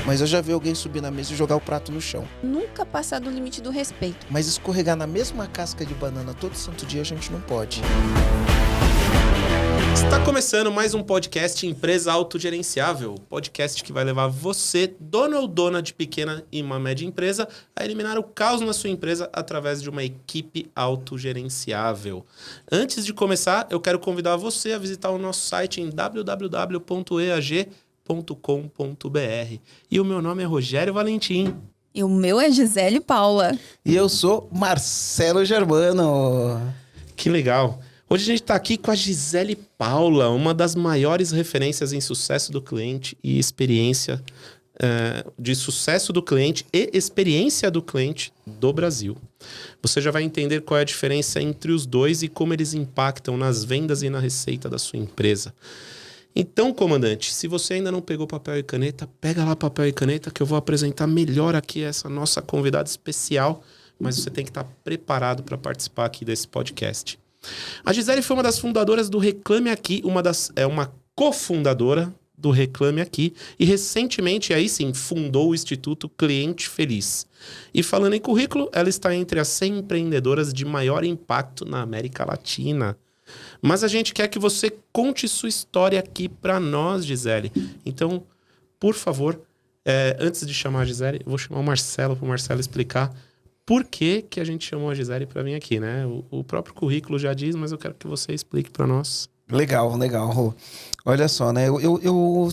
Mas eu já vi alguém subir na mesa e jogar o prato no chão. Nunca passar do limite do respeito. Mas escorregar na mesma casca de banana todo santo dia a gente não pode. Está começando mais um podcast Empresa Autogerenciável. Podcast que vai levar você, dono ou dona de pequena e uma média empresa, a eliminar o caos na sua empresa através de uma equipe autogerenciável. Antes de começar, eu quero convidar você a visitar o nosso site em www.eag.com.br. E o meu nome é Rogério Valentim. E o meu é Gisele Paula. E eu sou Marcelo Germano. Que legal! Hoje a gente está aqui com a Gisele Paula, uma das maiores referências em sucesso do cliente e experiência de sucesso do cliente e experiência do cliente do Brasil. Você já vai entender qual é a diferença entre os dois e como eles impactam nas vendas e na receita da sua empresa. Então, comandante, se você ainda não pegou papel e caneta, pega lá papel e caneta que eu vou apresentar melhor aqui essa nossa convidada especial, mas você tem que estar preparado para participar aqui desse podcast. A Gisele foi uma das fundadoras do Reclame Aqui, uma cofundadora do Reclame Aqui e recentemente, aí sim, fundou o Instituto Cliente Feliz. E falando em currículo, ela está entre as 100 empreendedoras de maior impacto na América Latina. Mas a gente quer que você conte sua história aqui para nós, Gisele. Então, por favor, antes de chamar a Gisele, eu vou chamar o Marcelo para o Marcelo explicar por que a gente chamou a Gisele para vir aqui, né? O próprio currículo já diz, mas eu quero que você explique para nós. Legal. Olha só, né?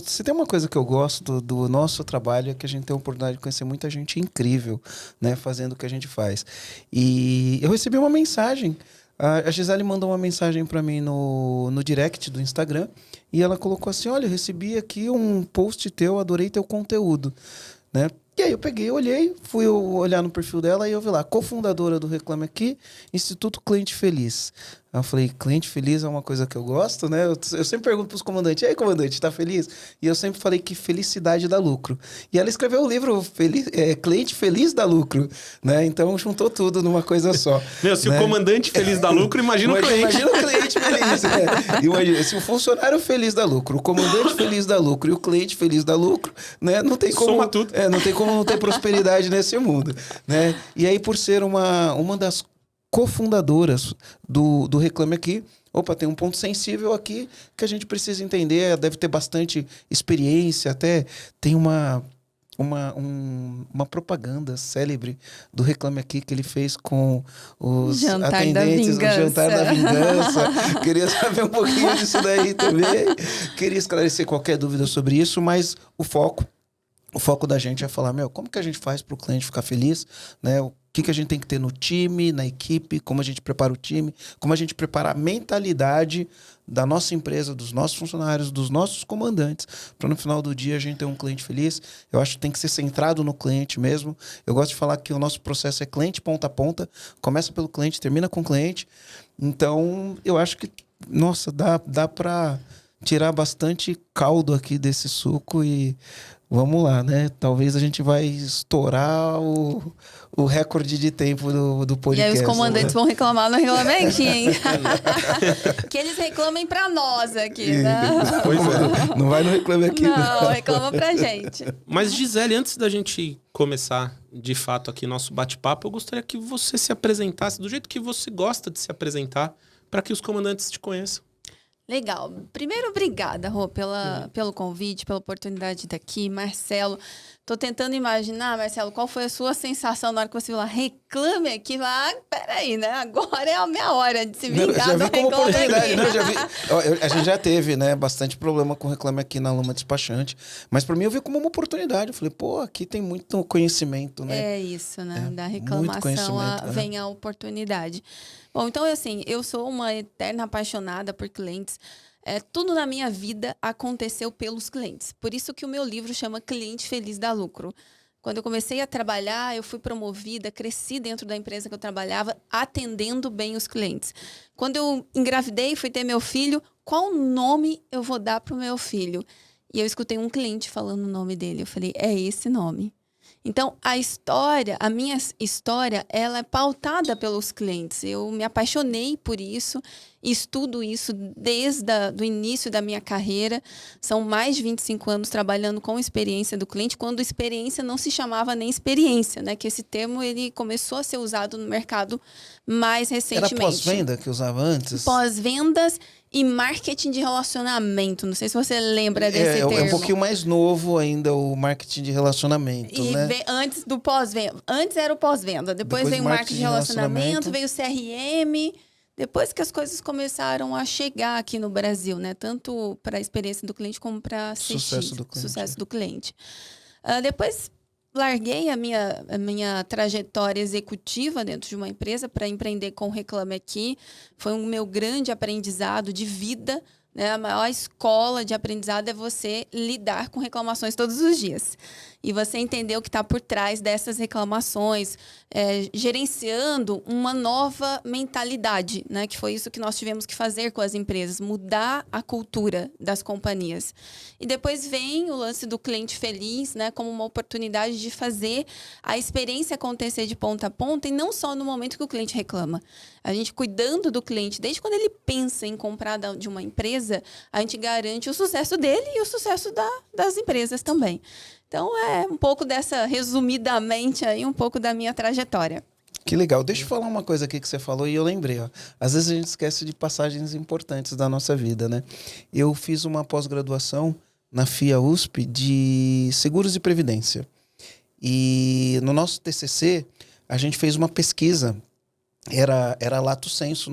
Se tem uma coisa que eu gosto do nosso trabalho é que a gente tem a oportunidade de conhecer muita gente incrível, né? Fazendo o que a gente faz. E eu recebi uma mensagem. A Gisele mandou uma mensagem para mim no direct do Instagram e ela colocou assim, olha, eu recebi aqui um post teu, adorei teu conteúdo, né? E aí eu peguei, olhei, fui olhar no perfil dela e eu vi lá, cofundadora do Reclame Aqui, Instituto Cliente Feliz. Aí eu falei, cliente feliz é uma coisa que eu gosto, né? Eu sempre pergunto pros comandantes, e aí, comandante, tá feliz? E eu sempre falei que felicidade dá lucro. E ela escreveu o livro Cliente Feliz dá Lucro, né? Então juntou tudo numa coisa só. Meu, se né? o comandante feliz dá lucro, imagina o cliente. Imagina o cliente feliz. Imagina, se o funcionário feliz dá lucro, o comandante feliz dá lucro e o cliente feliz dá lucro, né? Não tem como... Soma tudo. Não tem como não ter prosperidade nesse mundo, né? E aí, por ser uma das cofundadoras do Reclame Aqui, tem um ponto sensível aqui que a gente precisa entender, deve ter bastante experiência, até tem uma propaganda célebre do Reclame Aqui que ele fez com os atendentes no Jantar da Vingança. Queria saber um pouquinho disso daí também. Queria esclarecer qualquer dúvida sobre isso, mas o foco da gente é falar, como que a gente faz para o cliente ficar feliz, né? O que a gente tem que ter no time, na equipe, como a gente prepara o time, como a gente prepara a mentalidade da nossa empresa, dos nossos funcionários, dos nossos comandantes, para no final do dia a gente ter um cliente feliz. Eu acho que tem que ser centrado no cliente mesmo. Eu gosto de falar que o nosso processo é cliente ponta a ponta, começa pelo cliente, termina com o cliente. Então, eu acho que, nossa, dá para tirar bastante caldo aqui desse suco e vamos lá, né? Talvez a gente vai estourar o recorde de tempo do podcast. E aí os comandantes vão reclamar no Reclame Aqui, hein? Que eles reclamem pra nós aqui, né? Pois é. Não vai no Reclame Aqui. Não, reclama pra gente. Mas, Gisele, antes da gente começar, de fato, aqui nosso bate-papo, eu gostaria que você se apresentasse do jeito que você gosta de se apresentar, para que os comandantes te conheçam. Legal. Primeiro, obrigada, Rô, pelo convite, pela oportunidade de estar aqui. Marcelo, tô tentando imaginar, Marcelo, qual foi a sua sensação na hora que você viu lá, Reclame Aqui, lá, peraí, né? Agora é a minha hora de se vingar do Reclame Aqui. A gente já teve, né, bastante problema com o Reclame Aqui na Luma Despachante, mas para mim eu vi como uma oportunidade. Eu falei, aqui tem muito conhecimento, né? É isso, né? Da reclamação vem a oportunidade. Bom, então, assim, eu sou uma eterna apaixonada por clientes. Tudo na minha vida aconteceu pelos clientes. Por isso que o meu livro chama Cliente Feliz dá Lucro. Quando eu comecei a trabalhar, eu fui promovida, cresci dentro da empresa que eu trabalhava, atendendo bem os clientes. Quando eu engravidei, fui ter meu filho, qual nome eu vou dar para o meu filho? E eu escutei um cliente falando o nome dele. Eu falei, é esse nome. Então, a minha história, ela é pautada pelos clientes. Eu me apaixonei por isso estudo isso desde o início da minha carreira. São mais de 25 anos trabalhando com experiência do cliente, quando experiência não se chamava nem experiência, né? Que esse termo ele começou a ser usado no mercado mais recentemente. Era pós-venda que usava antes? Pós-vendas e marketing de relacionamento. Não sei se você lembra desse termo. É um pouquinho mais novo ainda o marketing de relacionamento, e né? Antes do pós-venda. Antes era o pós-venda. Depois veio o marketing de relacionamento, veio o CRM. Depois que as coisas começaram a chegar aqui no Brasil, né? Tanto para a experiência do cliente como para sucesso do cliente. Depois larguei a minha trajetória executiva dentro de uma empresa para empreender com o Reclame Aqui. Foi um meu grande aprendizado de vida, né? A maior escola de aprendizado é você lidar com reclamações todos os dias. E você entender o que está por trás dessas reclamações, gerenciando uma nova mentalidade, né? Que foi isso que nós tivemos que fazer com as empresas, mudar a cultura das companhias. E depois vem o lance do cliente feliz, né? Como uma oportunidade de fazer a experiência acontecer de ponta a ponta e não só no momento que o cliente reclama. A gente cuidando do cliente, desde quando ele pensa em comprar de uma empresa, a gente garante o sucesso dele e o sucesso das empresas também. Então, é um pouco dessa, resumidamente, aí, um pouco da minha trajetória. Que legal. Deixa eu falar uma coisa aqui que você falou e eu lembrei. Ó. Às vezes a gente esquece de passagens importantes da nossa vida, né? Eu fiz uma pós-graduação na FIA-USP de seguros e previdência. E no nosso TCC, a gente fez uma pesquisa. Era lato sensu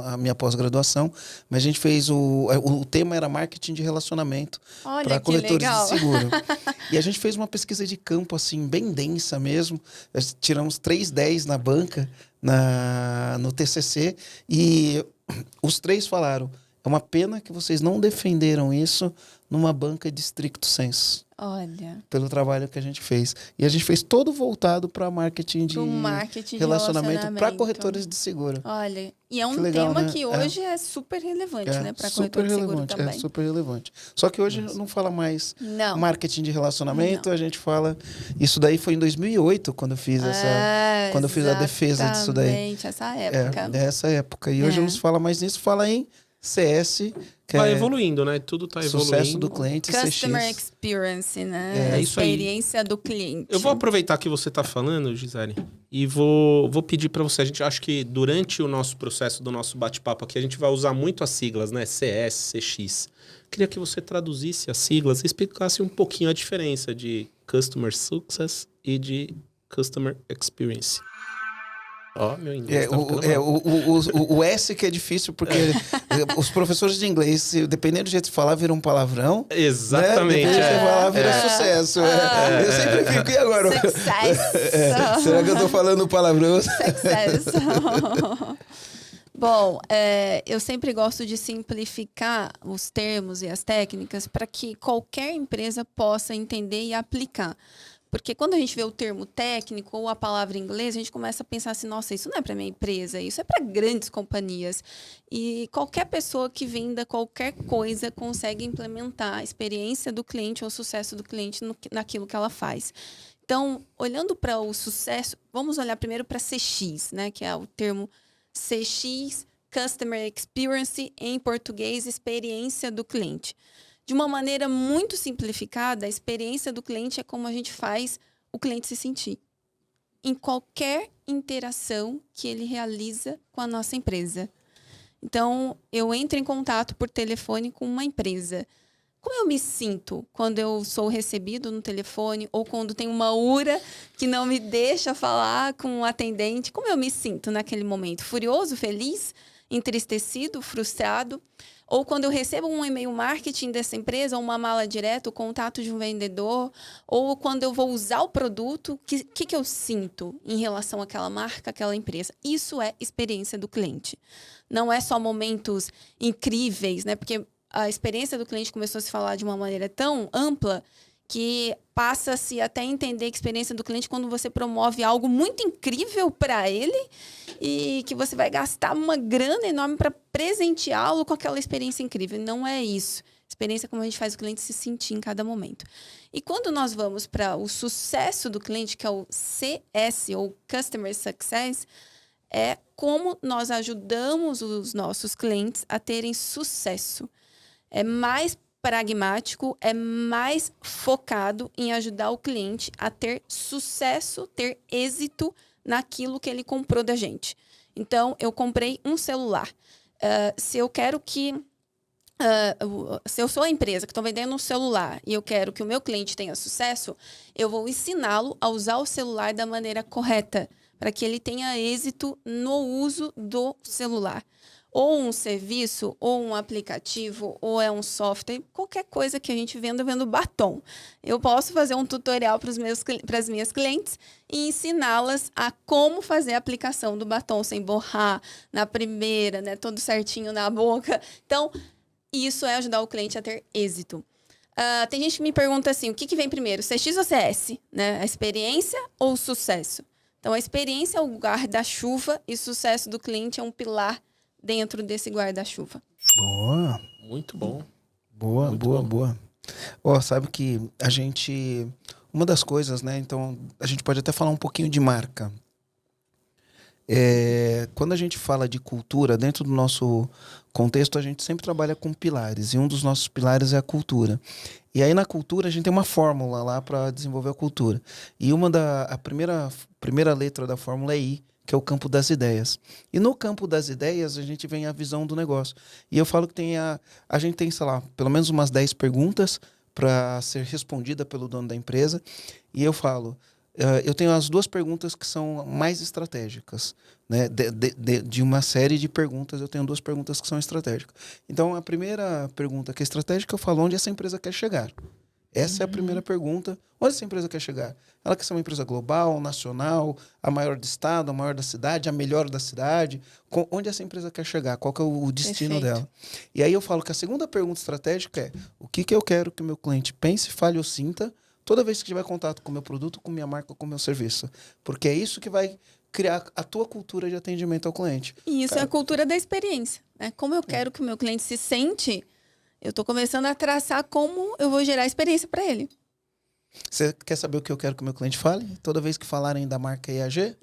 a minha pós-graduação, mas a gente fez o tema era marketing de relacionamento para coletores de seguro. E a gente fez uma pesquisa de campo assim bem densa mesmo. Tiramos 3/10 na banca, no TCC, e os 3 falaram: é uma pena que vocês não defenderam isso numa banca de stricto sensu. Olha. Pelo trabalho que a gente fez. E a gente fez todo voltado para marketing de relacionamento para corretores de seguro. Olha, e é um tema, né? Que hoje é super relevante, né? Para corretores de seguro também. É super relevante. Só que hoje não fala mais marketing de relacionamento, a gente fala... Isso daí foi em 2008, quando eu fiz quando eu fiz a defesa disso daí. Essa época. Dessa época. E hoje não se fala mais nisso, fala em CS... Vai evoluindo, né? Tudo tá evoluindo. Sucesso do cliente, Customer Experience, né? A experiência do cliente. Eu vou aproveitar que você tá falando, Gisele, e vou pedir para você. A gente acha que durante o nosso processo do nosso bate-papo aqui, a gente vai usar muito as siglas, né? CS, CX. Queria que você traduzisse as siglas e explicasse um pouquinho a diferença de Customer Success e de Customer Experience. Ó, meu inglês o S que é difícil, porque os professores de inglês, dependendo do jeito de falar, viram um palavrão. Exatamente. Né? Dependendo do jeito de falar, vira sucesso. Eu sempre fico, e agora? Será que eu tô falando palavrão? Sucesso. Bom, eu sempre gosto de simplificar os termos e as técnicas para que qualquer empresa possa entender e aplicar. Porque quando a gente vê o termo técnico ou a palavra em inglês, a gente começa a pensar assim, nossa, isso não é para minha empresa, isso é para grandes companhias. E qualquer pessoa que venda qualquer coisa consegue implementar a experiência do cliente ou o sucesso do cliente naquilo que ela faz. Então, olhando para o sucesso, vamos olhar primeiro para CX, né, que é o termo CX, Customer Experience, em português, experiência do cliente. De uma maneira muito simplificada, a experiência do cliente é como a gente faz o cliente se sentir em qualquer interação que ele realiza com a nossa empresa. Então, eu entro em contato por telefone com uma empresa. Como eu me sinto quando eu sou recebido no telefone ou quando tem uma URA que não me deixa falar com o atendente? Como eu me sinto naquele momento? Furioso, feliz, entristecido, frustrado? Ou quando eu recebo um e-mail marketing dessa empresa, ou uma mala direta, o contato de um vendedor, ou quando eu vou usar o produto, o que eu sinto em relação àquela marca, àquela empresa? Isso é experiência do cliente. Não é só momentos incríveis, né? Porque a experiência do cliente começou a se falar de uma maneira tão ampla que passa-se até a entender que a experiência do cliente quando você promove algo muito incrível para ele e que você vai gastar uma grana enorme para presenteá-lo com aquela experiência incrível. Não é isso. Experiência é como a gente faz o cliente se sentir em cada momento. E quando nós vamos para o sucesso do cliente, que é o CS, ou Customer Success, é como nós ajudamos os nossos clientes a terem sucesso. É mais pragmático, é mais focado em ajudar o cliente a ter sucesso, ter êxito naquilo que ele comprou da gente. Então, eu comprei um celular. Se eu quero que... se eu sou a empresa que estou vendendo um celular e eu quero que o meu cliente tenha sucesso, eu vou ensiná-lo a usar o celular da maneira correta, para que ele tenha êxito no uso do celular. Ou um serviço, ou um aplicativo, ou é um software, qualquer coisa que a gente venda, eu vendo batom. Eu posso fazer um tutorial para as minhas clientes e ensiná-las a como fazer a aplicação do batom sem borrar na primeira, né, todo certinho na boca. Então, isso é ajudar o cliente a ter êxito. Tem gente que me pergunta assim, o que vem primeiro, CX ou CS? Né? A experiência ou o sucesso? Então, a experiência é o guarda-chuva e o sucesso do cliente é um pilar dentro desse guarda-chuva. Boa. Muito bom. Boa. Ó, sabe que a gente... Uma das coisas, né? Então, a gente pode até falar um pouquinho de marca. Quando a gente fala de cultura, dentro do nosso contexto, a gente sempre trabalha com pilares. E um dos nossos pilares é a cultura. E aí, na cultura, a gente tem uma fórmula lá para desenvolver a cultura. E a primeira letra da fórmula é I, que é o campo das ideias. E no campo das ideias, a gente vem a visão do negócio. E eu falo que a gente tem, sei lá, pelo menos umas 10 perguntas para ser respondida pelo dono da empresa. E eu falo, eu tenho as 2 perguntas que são mais estratégicas. Né? De uma série de perguntas, eu tenho 2 perguntas que são estratégicas. Então, a primeira pergunta que é estratégica, eu falo onde essa empresa quer chegar. Essa é a primeira pergunta. Onde essa empresa quer chegar? Ela quer ser uma empresa global, nacional, a maior do estado, a maior da cidade, a melhor da cidade? Onde essa empresa quer chegar? Qual que é o destino dela? E aí eu falo que a segunda pergunta estratégica é o que eu quero que o meu cliente pense, fale ou sinta toda vez que tiver contato com o meu produto, com minha marca, com o meu serviço. Porque é isso que vai criar a tua cultura de atendimento ao cliente. E isso é a cultura da experiência. Né? Como eu quero que o meu cliente se sente... Eu estou começando a traçar como eu vou gerar experiência para ele. Você quer saber o que eu quero que o meu cliente fale? Toda vez que falarem da marca IAG,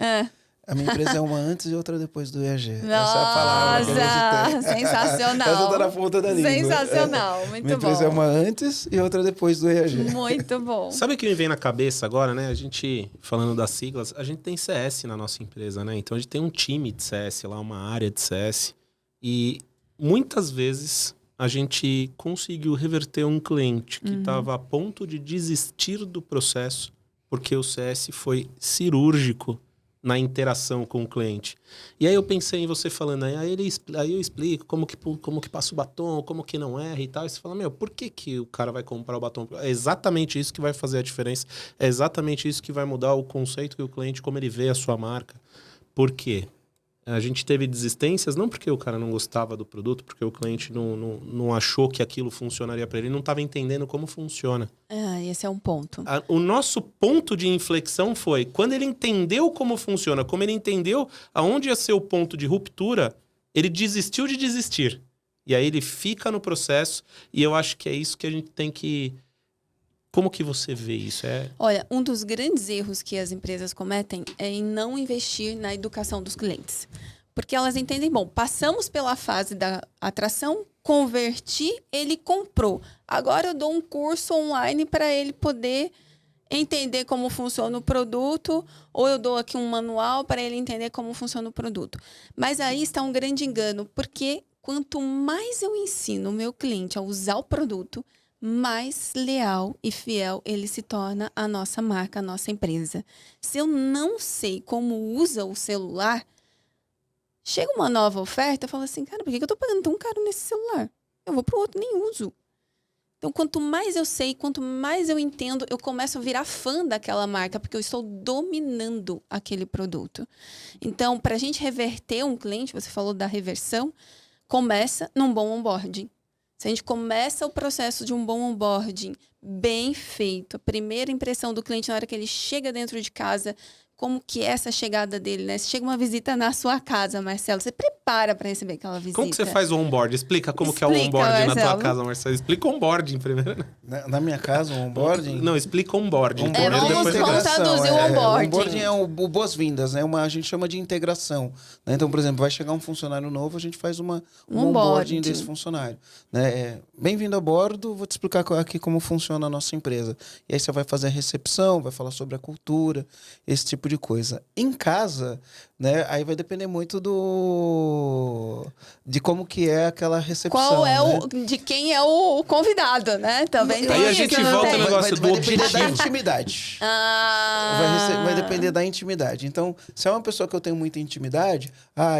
a minha empresa é uma antes e outra depois do IAG. Nossa, essa é a palavra que a gente tem. Sensacional. Essa tá na ponta da língua. Sensacional, muito bom. Minha empresa é uma antes e outra depois do IAG. Muito bom. Sabe o que me vem na cabeça agora, né? A gente, falando das siglas, a gente tem CS na nossa empresa, né? Então a gente tem um time de CS lá, uma área de CS. E muitas vezes... a gente conseguiu reverter um cliente que estava a ponto de desistir do processo porque o CS foi cirúrgico na interação com o cliente. E aí eu pensei em você falando, aí eu explico como que passa o batom, como que não erra e tal. E você fala, por que o cara vai comprar o batom? É exatamente isso que vai fazer a diferença. É exatamente isso que vai mudar o conceito que o cliente, como ele vê a sua marca. Por quê? A gente teve desistências, não porque o cara não gostava do produto, porque o cliente não achou que aquilo funcionaria para ele, não estava entendendo como funciona. Esse é um ponto. O nosso ponto de inflexão foi, quando ele entendeu como funciona, como ele entendeu aonde ia ser o ponto de ruptura, ele desistiu de desistir. E aí ele fica no processo, e eu acho que é isso que a gente tem que... Como que você vê isso? Olha, um dos grandes erros que as empresas cometem é em não investir na educação dos clientes. Porque elas entendem, passamos pela fase da atração, converti, ele comprou. Agora eu dou um curso online para ele poder entender como funciona o produto, ou eu dou aqui um manual para ele entender como funciona o produto. Mas aí está um grande engano, porque quanto mais eu ensino o meu cliente a usar o produto, mais leal e fiel ele se torna à nossa marca, à nossa empresa. Se eu não sei como usa o celular, chega uma nova oferta, eu falo assim, cara, por que eu estou pagando tão caro nesse celular? Eu vou pro outro, nem uso. Então, quanto mais eu sei, quanto mais eu entendo, eu começo a virar fã daquela marca, porque eu estou dominando aquele produto. Então, para a gente reverter um cliente, você falou da reversão, começa num bom onboarding. Se a gente começa o processo de um bom onboarding bem feito. A primeira impressão do cliente na hora que ele chega dentro de casa, como que é essa chegada dele, né? Se chega uma visita na sua casa, Marcelo, você prepara para receber aquela visita. Como que você faz o onboard? Explica como que é o onboard na tua casa, Marcelo. Explica o onboarding primeiro. Na minha casa, o onboarding? Não, explica o onboarding. Vamos traduzir o onboarding. O onboarding é o boas-vindas, né? A gente chama de integração. Né? Então, por exemplo, vai chegar um funcionário novo, a gente faz um onboarding desse funcionário. Né? Bem-vindo a bordo, vou te explicar aqui como funciona a nossa empresa. E aí você vai fazer a recepção, vai falar sobre a cultura, esse tipo de coisa. Em casa, né, aí vai depender muito de como que é aquela recepção. De quem é o convidado, né? Também tem aí a gente volta no negócio do objetivo. Vai depender da intimidade. Vai depender da intimidade. Então, se é uma pessoa que eu tenho muita intimidade,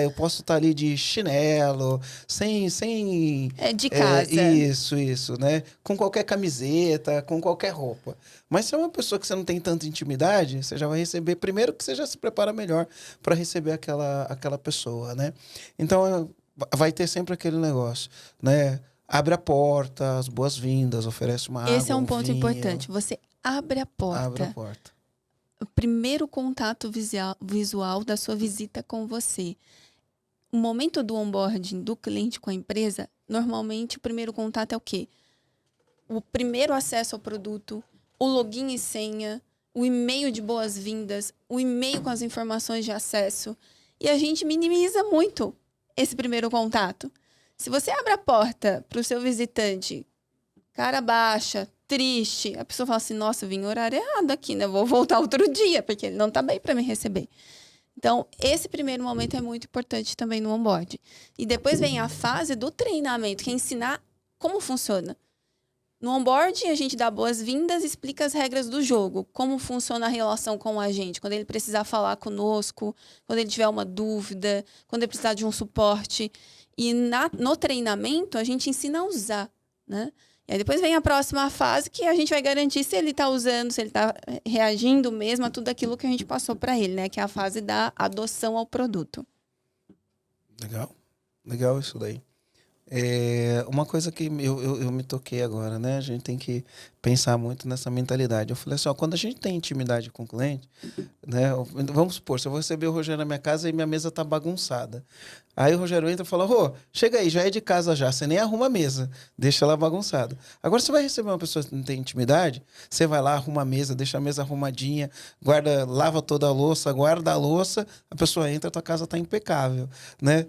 eu posso estar ali de chinelo, sem de casa. Isso, né? Com qualquer camiseta, com qualquer roupa. Mas se é uma pessoa que você não tem tanta intimidade, você já vai receber, primeiro que você já se prepara melhor para receber aquela pessoa, né? Então, vai ter sempre aquele negócio, né? Abre a porta, as boas-vindas, oferece uma água, esse é um ponto importante. Você abre a porta. Abre a porta. O primeiro contato visual da sua visita com você. O momento do onboarding do cliente com a empresa, normalmente o primeiro contato é o quê? O primeiro acesso ao produto, o login e senha, o e-mail de boas-vindas, o e-mail com as informações de acesso. E a gente minimiza muito esse primeiro contato. Se você abre a porta para o seu visitante, cara baixa, triste, a pessoa fala assim, nossa, eu vim no horário errado aqui, né? Vou voltar outro dia, porque ele não está bem para me receber. Então, esse primeiro momento é muito importante também no onboard. E depois vem a fase do treinamento, que é ensinar como funciona. No onboard, a gente dá boas-vindas e explica as regras do jogo, como funciona a relação com a gente, quando ele precisar falar conosco, quando ele tiver uma dúvida, quando ele precisar de um suporte. E no treinamento, a gente ensina a usar, né? E aí depois vem a próxima fase, que a gente vai garantir se ele está usando, se ele está reagindo mesmo a tudo aquilo que a gente passou para ele, né? Que é a fase da adoção ao produto. Legal isso daí. Uma coisa que eu me toquei agora, né? A gente tem que pensar muito nessa mentalidade. Eu falei assim, quando a gente tem intimidade com o cliente, né? Vamos supor, se eu vou receber o Rogério na minha casa e minha mesa tá bagunçada. Aí o Rogério entra e fala, chega aí, já é de casa já, você nem arruma a mesa, deixa ela bagunçada. Agora você vai receber uma pessoa que não tem intimidade, você vai lá, arruma a mesa, deixa a mesa arrumadinha, lava toda a louça, guarda a louça, a pessoa entra, a tua casa tá impecável, né?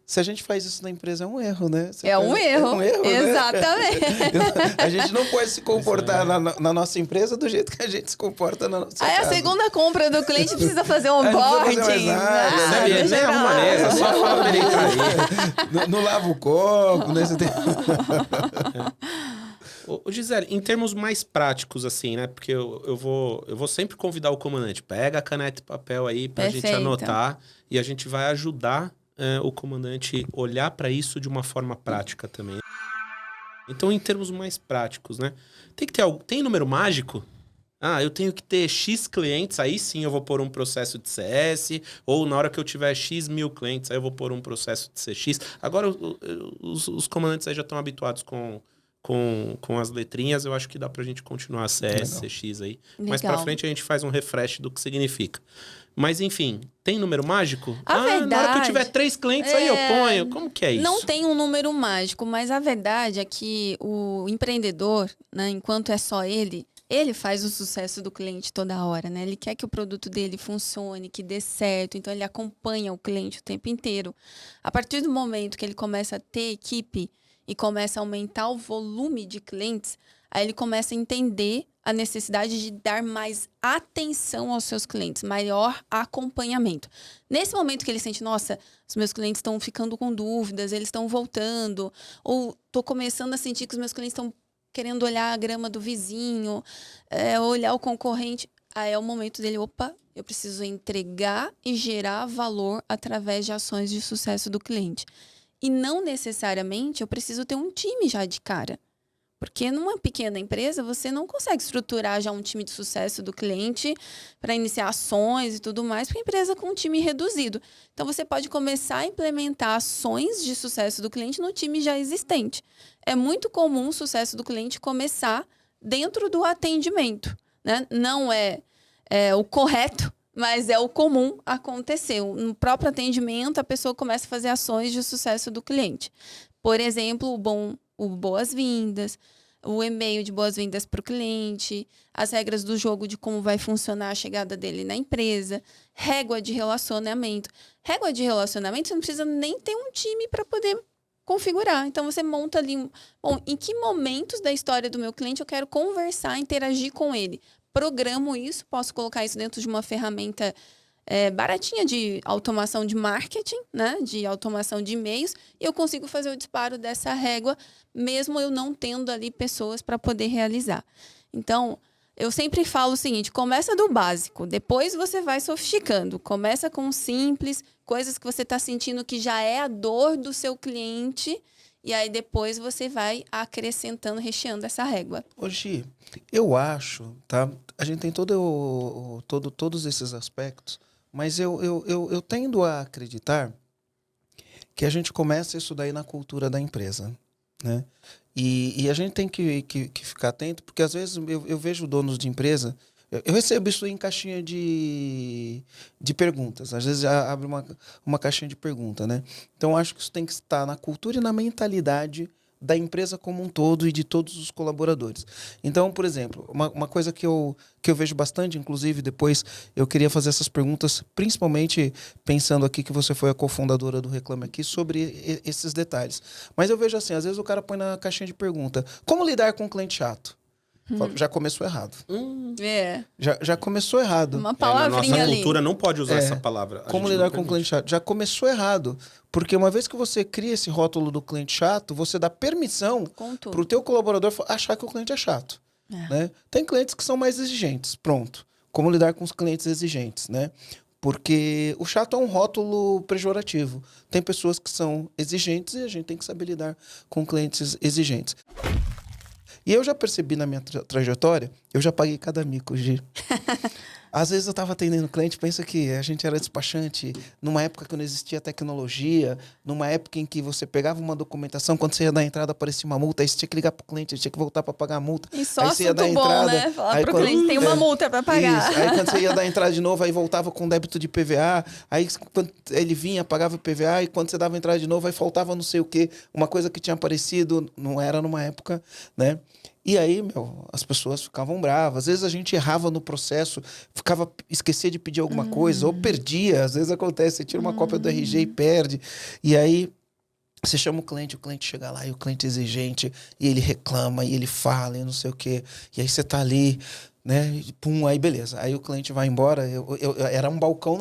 Se a gente faz isso na empresa, é um erro, né? É um erro, exatamente. Né? A gente não pode se comportar na nossa empresa do jeito que a gente se comporta na nossa casa. A segunda compra do cliente precisa fazer um onboarding. Nem arruma mesa, só fala pra ele cair. Não lava o copo, né? Você tem... Ô, Gisele, em termos mais práticos, assim, né? Porque eu vou sempre convidar o comandante. Pega a caneta e papel aí pra gente anotar e a gente vai ajudar o comandante olhar para isso de uma forma prática também. Então, em termos mais práticos, né? Tem número mágico? Eu tenho que ter X clientes, aí sim eu vou pôr um processo de CS, ou na hora que eu tiver X mil clientes, aí eu vou pôr um processo de CX. Agora, os comandantes aí já estão habituados com as letrinhas, eu acho que dá pra gente continuar CS, legal. CX aí. Legal. Mais pra frente a gente faz um refresh do que significa. Mas, enfim, tem número mágico? Verdade, na hora que eu tiver 3 clientes, aí eu ponho. Como que é isso? Não tem um número mágico, mas a verdade é que o empreendedor, né, enquanto é só ele faz o sucesso do cliente toda hora, né? Ele quer que o produto dele funcione, que dê certo, então ele acompanha o cliente o tempo inteiro. A partir do momento que ele começa a ter equipe e começa a aumentar o volume de clientes, aí ele começa a entender a necessidade de dar mais atenção aos seus clientes, maior acompanhamento. Nesse momento que ele sente, nossa, os meus clientes estão ficando com dúvidas, eles estão voltando, ou estou começando a sentir que os meus clientes estão querendo olhar a grama do vizinho, olhar o concorrente, aí é o momento dele, eu preciso entregar e gerar valor através de ações de sucesso do cliente. E não necessariamente eu preciso ter um time já de cara. Porque numa pequena empresa, você não consegue estruturar já um time de sucesso do cliente para iniciar ações e tudo mais, porque a empresa com um time reduzido. Então, você pode começar a implementar ações de sucesso do cliente no time já existente. É muito comum o sucesso do cliente começar dentro do atendimento, né? Não é o correto, mas é o comum acontecer. No próprio atendimento, a pessoa começa a fazer ações de sucesso do cliente. Por exemplo, o boas-vindas, o e-mail de boas-vindas para o cliente, as regras do jogo de como vai funcionar a chegada dele na empresa, régua de relacionamento. Régua de relacionamento, você não precisa nem ter um time para poder configurar. Então, você monta ali, em que momentos da história do meu cliente eu quero conversar, interagir com ele. Programo isso, posso colocar isso dentro de uma ferramenta baratinha de automação de marketing, né? De automação de e-mails, e eu consigo fazer o disparo dessa régua, mesmo eu não tendo ali pessoas para poder realizar. Então, eu sempre falo o seguinte, começa do básico, depois você vai sofisticando. Começa com o simples, coisas que você está sentindo que já é a dor do seu cliente, e aí depois você vai acrescentando, recheando essa régua. Gi, eu acho, tá? A gente tem todos esses aspectos, mas eu tendo a acreditar que a gente começa isso daí na cultura da empresa, né? E a gente tem que ficar atento, porque às vezes eu vejo donos de empresa, eu recebo isso em caixinha de perguntas, às vezes abre uma caixinha de pergunta, né? Então acho que isso tem que estar na cultura e na mentalidade da empresa como um todo e de todos os colaboradores. Então, por exemplo, uma coisa que eu vejo bastante, inclusive depois eu queria fazer essas perguntas, principalmente pensando aqui que você foi a cofundadora do Reclame Aqui, sobre esses detalhes. Mas eu vejo assim, às vezes o cara põe na caixinha de pergunta, como lidar com um cliente chato? Já começou errado. Já começou errado. Uma palavrinha na ali. Nossa cultura não pode usar essa palavra. Como lidar com um cliente chato? Já começou errado. Porque uma vez que você cria esse rótulo do cliente chato, você dá permissão para o teu colaborador achar que o cliente é chato. Né? Tem clientes que são mais exigentes. Pronto. Como lidar com os clientes exigentes, né? Porque o chato é um rótulo pejorativo. Tem pessoas que são exigentes e a gente tem que saber lidar com clientes exigentes. E eu já percebi na minha trajetória, eu já paguei cada mico, Gi. Às vezes eu estava atendendo cliente, pensa que a gente era despachante numa época que não existia tecnologia, numa época em que você pegava uma documentação, quando você ia dar entrada aparecia uma multa, aí você tinha que ligar pro cliente, tinha que voltar para pagar a multa. E só aí você ia dar entrada, bom, né? Falar pro cliente, tem uma multa para pagar. Isso. Aí quando você ia dar entrada de novo, aí voltava com débito de PVA, aí quando ele vinha, pagava o PVA, e quando você dava entrada de novo, aí faltava não sei o quê, uma coisa que tinha aparecido, não era numa época, né? E aí, as pessoas ficavam bravas. Às vezes a gente errava no processo, esquecia de pedir alguma coisa, ou perdia. Às vezes acontece, você tira uma cópia do RG e perde. E aí, você chama o cliente chega lá, e o cliente é exigente, e ele reclama, e ele fala, e não sei o quê. E aí você tá ali, né? E pum, aí beleza. Aí o cliente vai embora. Era um balcão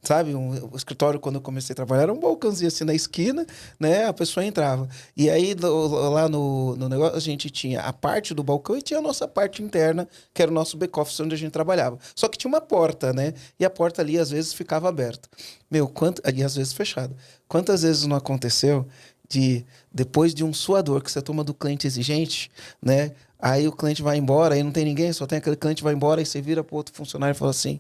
sabe? O escritório, quando eu comecei a trabalhar, era um balcãozinho assim na esquina, né? A pessoa entrava. E aí, lá no negócio, a gente tinha a parte do balcão e tinha a nossa parte interna, que era o nosso back-office, onde a gente trabalhava. Só que tinha uma porta, né? E a porta ali, às vezes, ficava aberta. E às vezes fechada. Quantas vezes não aconteceu depois de um suador que você toma do cliente exigente, né? Aí o cliente vai embora, aí não tem ninguém, só tem aquele cliente vai embora, aí você vira pro outro funcionário e fala assim,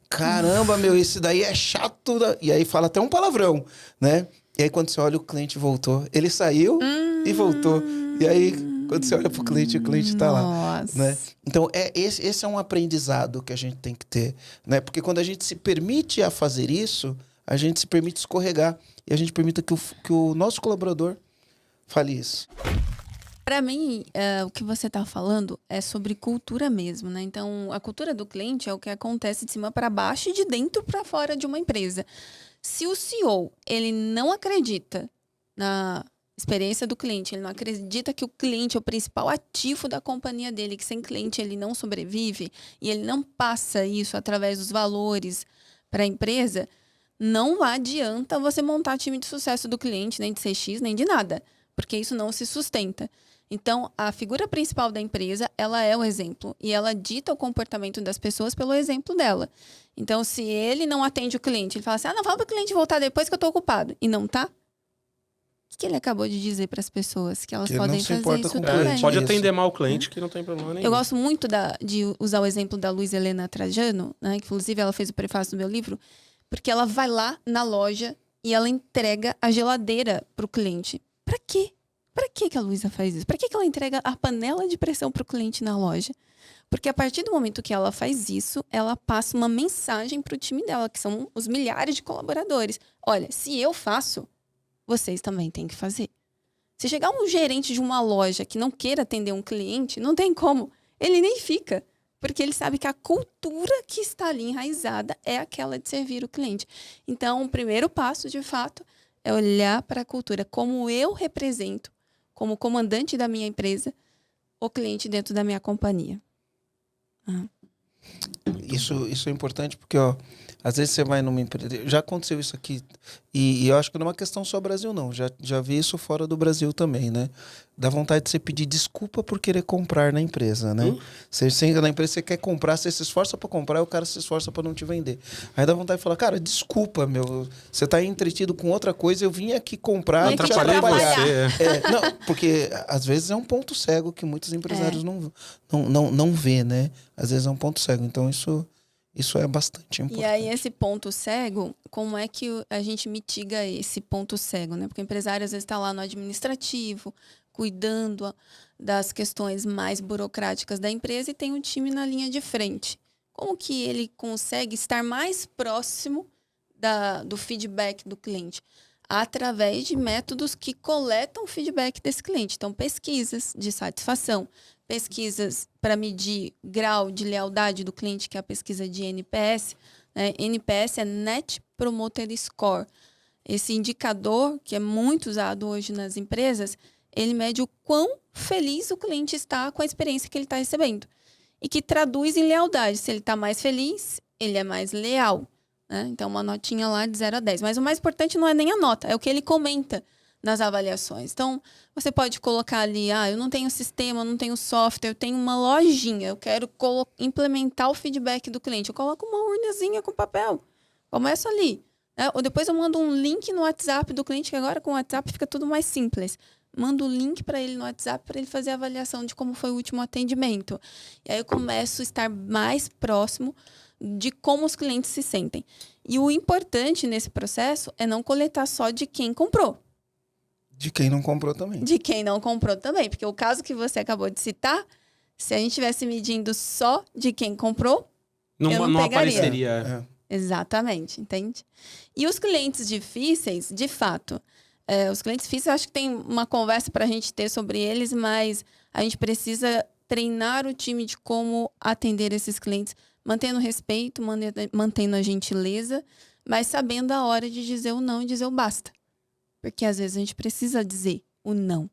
caramba, esse daí é chato. E aí fala até um palavrão, né? E aí quando você olha, o cliente voltou. Ele saiu e voltou. E aí, quando você olha pro cliente, o cliente tá lá. Né? Então, esse é um aprendizado que a gente tem que ter, né? Porque quando a gente se permite a fazer isso, a gente se permite escorregar. E a gente permite que o nosso colaborador fale isso. Para mim, o que você está falando é sobre cultura mesmo, né? Então, a cultura do cliente é o que acontece de cima para baixo e de dentro para fora de uma empresa. Se o CEO, ele não acredita na experiência do cliente, ele não acredita que o cliente é o principal ativo da companhia dele, que sem cliente ele não sobrevive, e ele não passa isso através dos valores para a empresa, não adianta você montar time de sucesso do cliente, nem de CX, nem de nada, porque isso não se sustenta. Então, a figura principal da empresa, ela é o exemplo. E ela dita o comportamento das pessoas pelo exemplo dela. Então, se ele não atende o cliente, ele fala assim, não, fala para o cliente voltar depois que eu estou ocupado. E não tá? O que ele acabou de dizer para as pessoas? Que elas podem fazer isso também. Pode atender mal o cliente, que não tem problema nenhum. Eu gosto muito de usar o exemplo da Luiz Helena Trajano, né? Que, inclusive, ela fez o prefácio do meu livro, porque ela vai lá na loja e ela entrega a geladeira para o cliente. Para quê? Para que a Luísa faz isso? Para que ela entrega a panela de pressão para o cliente na loja? Porque a partir do momento que ela faz isso, ela passa uma mensagem para o time dela, que são os milhares de colaboradores. Olha, se eu faço, vocês também têm que fazer. Se chegar um gerente de uma loja que não queira atender um cliente, não tem como. Ele nem fica. Porque ele sabe que a cultura que está ali enraizada é aquela de servir o cliente. Então, o primeiro passo, de fato, é olhar para a cultura. Como eu represento, como comandante da minha empresa, o cliente dentro da minha companhia. Isso é importante porque, ó, às vezes você vai numa empresa... Já aconteceu isso aqui, e eu acho que não é uma questão só Brasil, não. Já vi isso fora do Brasil também, né? Dá vontade de você pedir desculpa por querer comprar na empresa, né? Você entra na empresa, você quer comprar, você se esforça para comprar e o cara se esforça para não te vender. Aí dá vontade de falar, cara, desculpa, meu, você tá aí entretido com outra coisa, eu vim aqui comprar e te atrapalhar. Não, porque às vezes é um ponto cego que muitos empresários não vê, né? Às vezes é um ponto cego, então isso é bastante importante. E aí, esse ponto cego, como é que a gente mitiga esse ponto cego, né? Porque o empresário, às vezes, está lá no administrativo, cuidando das questões mais burocráticas da empresa e tem um time na linha de frente. Como que ele consegue estar mais próximo do feedback do cliente? Através de métodos que coletam o feedback desse cliente. Então, pesquisas de satisfação, pesquisas para medir grau de lealdade do cliente, que é a pesquisa de NPS. Né? NPS é Net Promoter Score. Esse indicador, que é muito usado hoje nas empresas, ele mede o quão feliz o cliente está com a experiência que ele está recebendo. E que traduz em lealdade. Se ele está mais feliz, ele é mais leal. Né? Então, uma notinha lá de 0 a 10. Mas o mais importante não é nem a nota, é o que ele comenta nas avaliações. Então, você pode colocar ali, eu não tenho sistema, não tenho software, eu tenho uma lojinha, eu quero implementar o feedback do cliente. Eu coloco uma urnazinha com papel. Começo ali. Né? Ou depois eu mando um link no WhatsApp do cliente, que agora com o WhatsApp fica tudo mais simples. Mando o link para ele no WhatsApp para ele fazer a avaliação de como foi o último atendimento. E aí eu começo a estar mais próximo de como os clientes se sentem. E o importante nesse processo é não coletar só de quem comprou. De quem não comprou também. De quem não comprou também. Porque o caso que você acabou de citar, se a gente estivesse medindo só de quem comprou, eu não apareceria. Exatamente, entende? E os clientes difíceis, de fato, os clientes difíceis, eu acho que tem uma conversa para a gente ter sobre eles, mas a gente precisa treinar o time de como atender esses clientes, mantendo o respeito, mantendo a gentileza, mas sabendo a hora de dizer o não e dizer o basta. Porque às vezes a gente precisa dizer o não.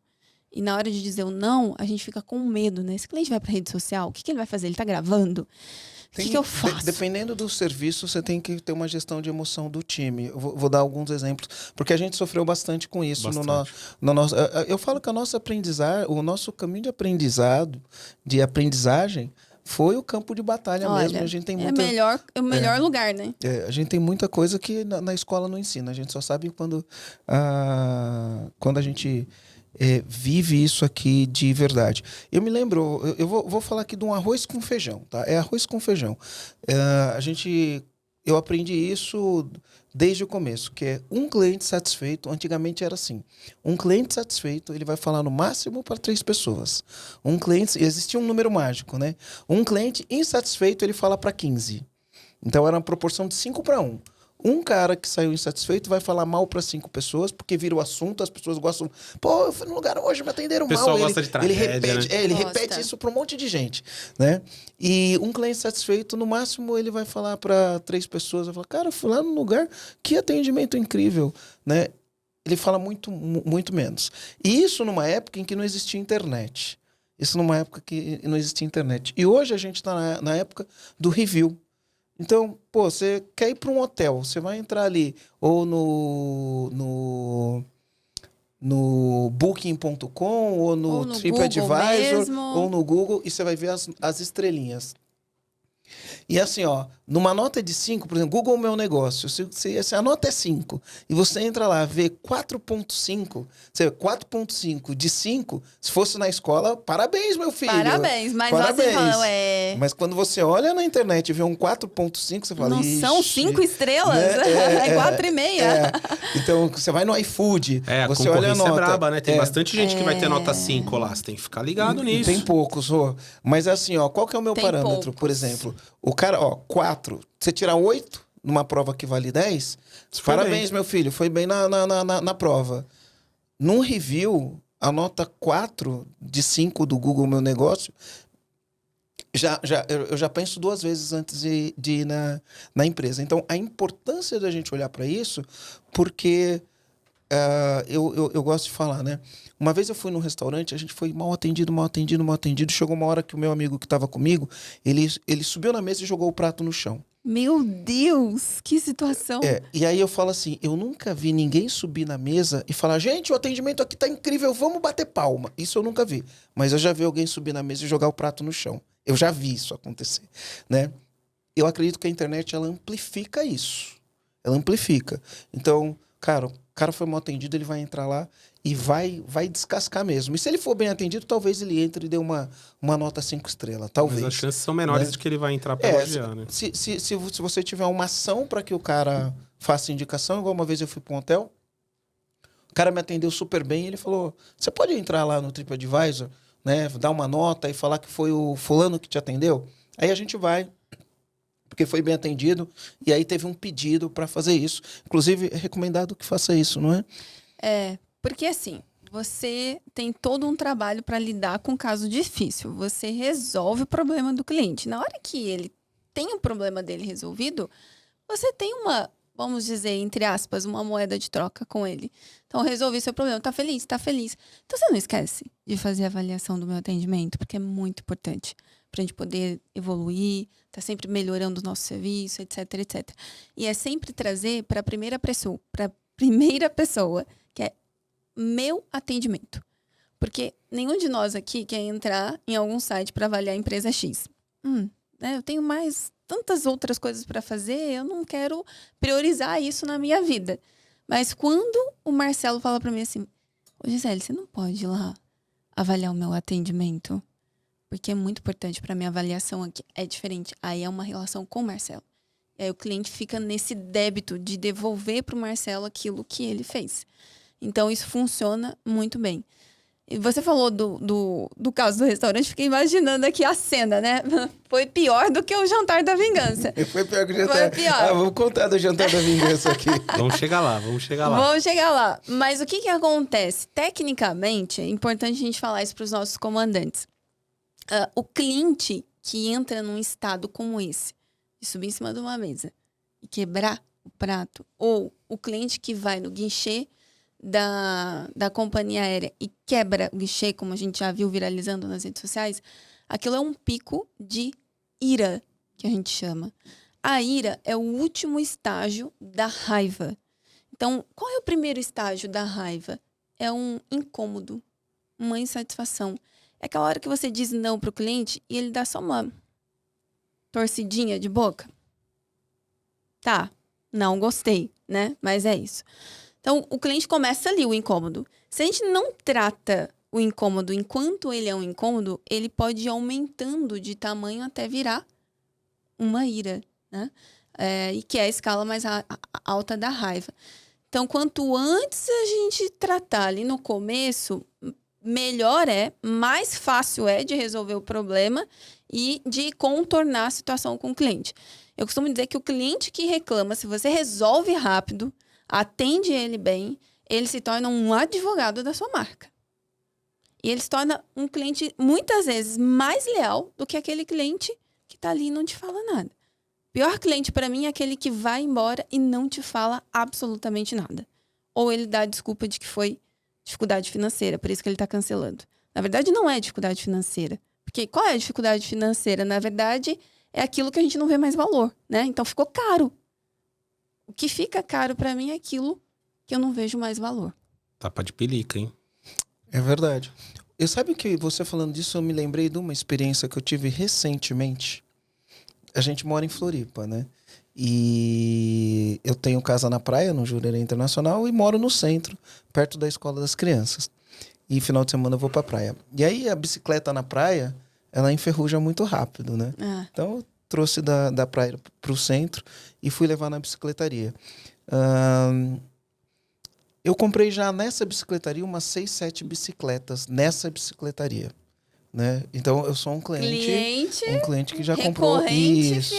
E na hora de dizer o não, a gente fica com medo, né? Esse cliente vai para rede social, o que ele vai fazer? Ele está gravando? O que eu faço? Dependendo do serviço, você tem que ter uma gestão de emoção do time. Eu vou dar alguns exemplos, porque a gente sofreu bastante com isso. No nosso, eu falo que o nosso caminho de aprendizagem, foi o campo de batalha. Olha, mesmo. A gente tem muita, é o melhor lugar, né? A gente tem muita coisa que na escola não ensina. A gente só sabe quando a gente vive isso aqui de verdade. Eu me lembro, eu vou falar aqui de um arroz com feijão, tá? É arroz com feijão. Eu aprendi isso desde o começo, que é um cliente satisfeito. Antigamente era assim, um cliente satisfeito, ele vai falar no máximo para 3 pessoas. Existia um número mágico, né? Um cliente insatisfeito, ele fala para 15. Então era uma proporção de 5 para 1. Um cara que saiu insatisfeito vai falar mal para 5 pessoas, porque vira o assunto, as pessoas gostam. Pô, eu fui no lugar hoje, me atenderam mal. O pessoal gosta de tragédia, ele repete isso para um monte de gente, né? E um cliente satisfeito, no máximo, ele vai falar para 3 pessoas, vai falar, cara, fui lá no lugar, que atendimento incrível, né? Ele fala muito, muito menos. E isso numa época em que não existia internet. E hoje a gente está na época do review. Então, você quer ir para um hotel, você vai entrar ali ou no Booking.com, ou no TripAdvisor, ou no Google, e você vai ver as estrelinhas. E assim, Numa nota de 5, por exemplo, Google Meu Negócio, se a nota é 5 e você entra lá, vê 4.5, 4.5 de 5, se fosse na escola, parabéns, meu filho. Parabéns, mas você fala, Mas quando você olha na internet e vê um 4.5, você fala... Não são 5 estrelas, né? É 4,5. Então, você vai no iFood, a você olha a nota... é braba, né? Tem bastante gente que vai ter nota 5 lá, você tem que ficar ligado nisso. Tem poucos, mas assim, qual que é o meu parâmetro, por exemplo? O cara, 4, você tirar 8 numa prova que vale 10, parabéns, meu filho, foi bem na prova. Num review, a nota 4 de 5 do Google Meu Negócio, eu já penso 2 vezes antes de ir na empresa. Então, a importância da gente olhar para isso, porque eu gosto de falar, né? Uma vez eu fui num restaurante, a gente foi mal atendido. Chegou uma hora que o meu amigo que estava comigo, ele subiu na mesa e jogou o prato no chão. Meu Deus, que situação. E aí eu falo assim, eu nunca vi ninguém subir na mesa e falar, gente, o atendimento aqui tá incrível, vamos bater palma. Isso eu nunca vi. Mas eu já vi alguém subir na mesa e jogar o prato no chão. Eu já vi isso acontecer, né? Eu acredito que a internet, ela amplifica isso. Ela amplifica. Então, cara, o cara foi mal atendido, ele vai entrar lá e vai descascar mesmo. E se ele for bem atendido, talvez ele entre e dê uma nota 5 estrelas, talvez. Mas as chances são menores, né, de que ele vai entrar para elogiar, né? Se você tiver uma ação para que o cara faça indicação, igual uma vez eu fui para um hotel, o cara me atendeu super bem e ele falou, você pode entrar lá no TripAdvisor, né, dar uma nota e falar que foi o fulano que te atendeu? Aí a gente vai, porque foi bem atendido, e aí teve um pedido para fazer isso. Inclusive, é recomendado que faça isso, não é? Porque assim, você tem todo um trabalho para lidar com um caso difícil. Você resolve o problema do cliente. Na hora que ele tem o problema dele resolvido, você tem uma, vamos dizer, entre aspas, uma moeda de troca com ele. Então, resolvi seu problema. Tá feliz? Tá feliz. Então, você não esquece de fazer a avaliação do meu atendimento, porque é muito importante para a gente poder evoluir, tá sempre melhorando o nosso serviço, etc, etc. E é sempre trazer para a primeira pessoa, que é meu atendimento. Porque nenhum de nós aqui quer entrar em algum site para avaliar a empresa X. Eu tenho mais tantas outras coisas para fazer, eu não quero priorizar isso na minha vida. Mas quando o Marcelo fala para mim assim, ô Gisele, você não pode ir lá avaliar o meu atendimento? Porque é muito importante para minha avaliação aqui. É diferente. Aí é uma relação com o Marcelo. E aí o cliente fica nesse débito de devolver para o Marcelo aquilo que ele fez. Então, isso funciona muito bem. E você falou do caso do restaurante, fiquei imaginando aqui a cena, né? Foi pior do que o jantar da vingança. Foi pior que o jantar. Foi pior. Vamos contar do jantar da vingança aqui. Vamos chegar lá. Vamos chegar lá. Mas o que acontece? Tecnicamente, é importante a gente falar isso para os nossos comandantes. O cliente que entra num estado como esse, de subir em cima de uma mesa e quebrar o prato, ou o cliente que vai no guichê da companhia aérea e quebra o guichê, como a gente já viu viralizando nas redes sociais, aquilo é um pico de ira, que a gente chama. A ira é o último estágio da raiva. Então, qual é o primeiro estágio da raiva? É um incômodo, uma insatisfação. É aquela hora que você diz não pro cliente e ele dá só uma torcidinha de boca. Tá, não gostei, né? Mas é isso. Então, o cliente começa ali, o incômodo. Se a gente não trata o incômodo enquanto ele é um incômodo, ele pode ir aumentando de tamanho até virar uma ira, né? E que é a escala mais alta da raiva. Então, quanto antes a gente tratar ali no começo, melhor mais fácil é de resolver o problema e de contornar a situação com o cliente. Eu costumo dizer que o cliente que reclama, se você resolve rápido, atende ele bem, ele se torna um advogado da sua marca. E ele se torna um cliente, muitas vezes, mais leal do que aquele cliente que está ali e não te fala nada. O pior cliente para mim é aquele que vai embora e não te fala absolutamente nada. Ou ele dá a desculpa de que foi dificuldade financeira, por isso que ele está cancelando. Na verdade, não é dificuldade financeira. Porque qual é a dificuldade financeira? Na verdade, é aquilo que a gente não vê mais valor, né? Então, ficou caro. O que fica caro para mim é aquilo que eu não vejo mais valor. Tapa de pelica, hein? É verdade. Eu sabe que você falando disso, eu me lembrei de uma experiência que eu tive recentemente. a gente mora em Floripa, né? E eu tenho casa na praia, no Jurerê Internacional, e moro no centro, perto da escola das crianças. E final de semana eu vou pra praia. E aí a bicicleta na praia, ela enferruja muito rápido, né? Então eu trouxe da praia pro centro e fui levar na bicicletaria. Eu comprei já nessa bicicletaria umas 6, 7 bicicletas nessa bicicletaria. Né? Então eu sou um cliente que já comprou isso.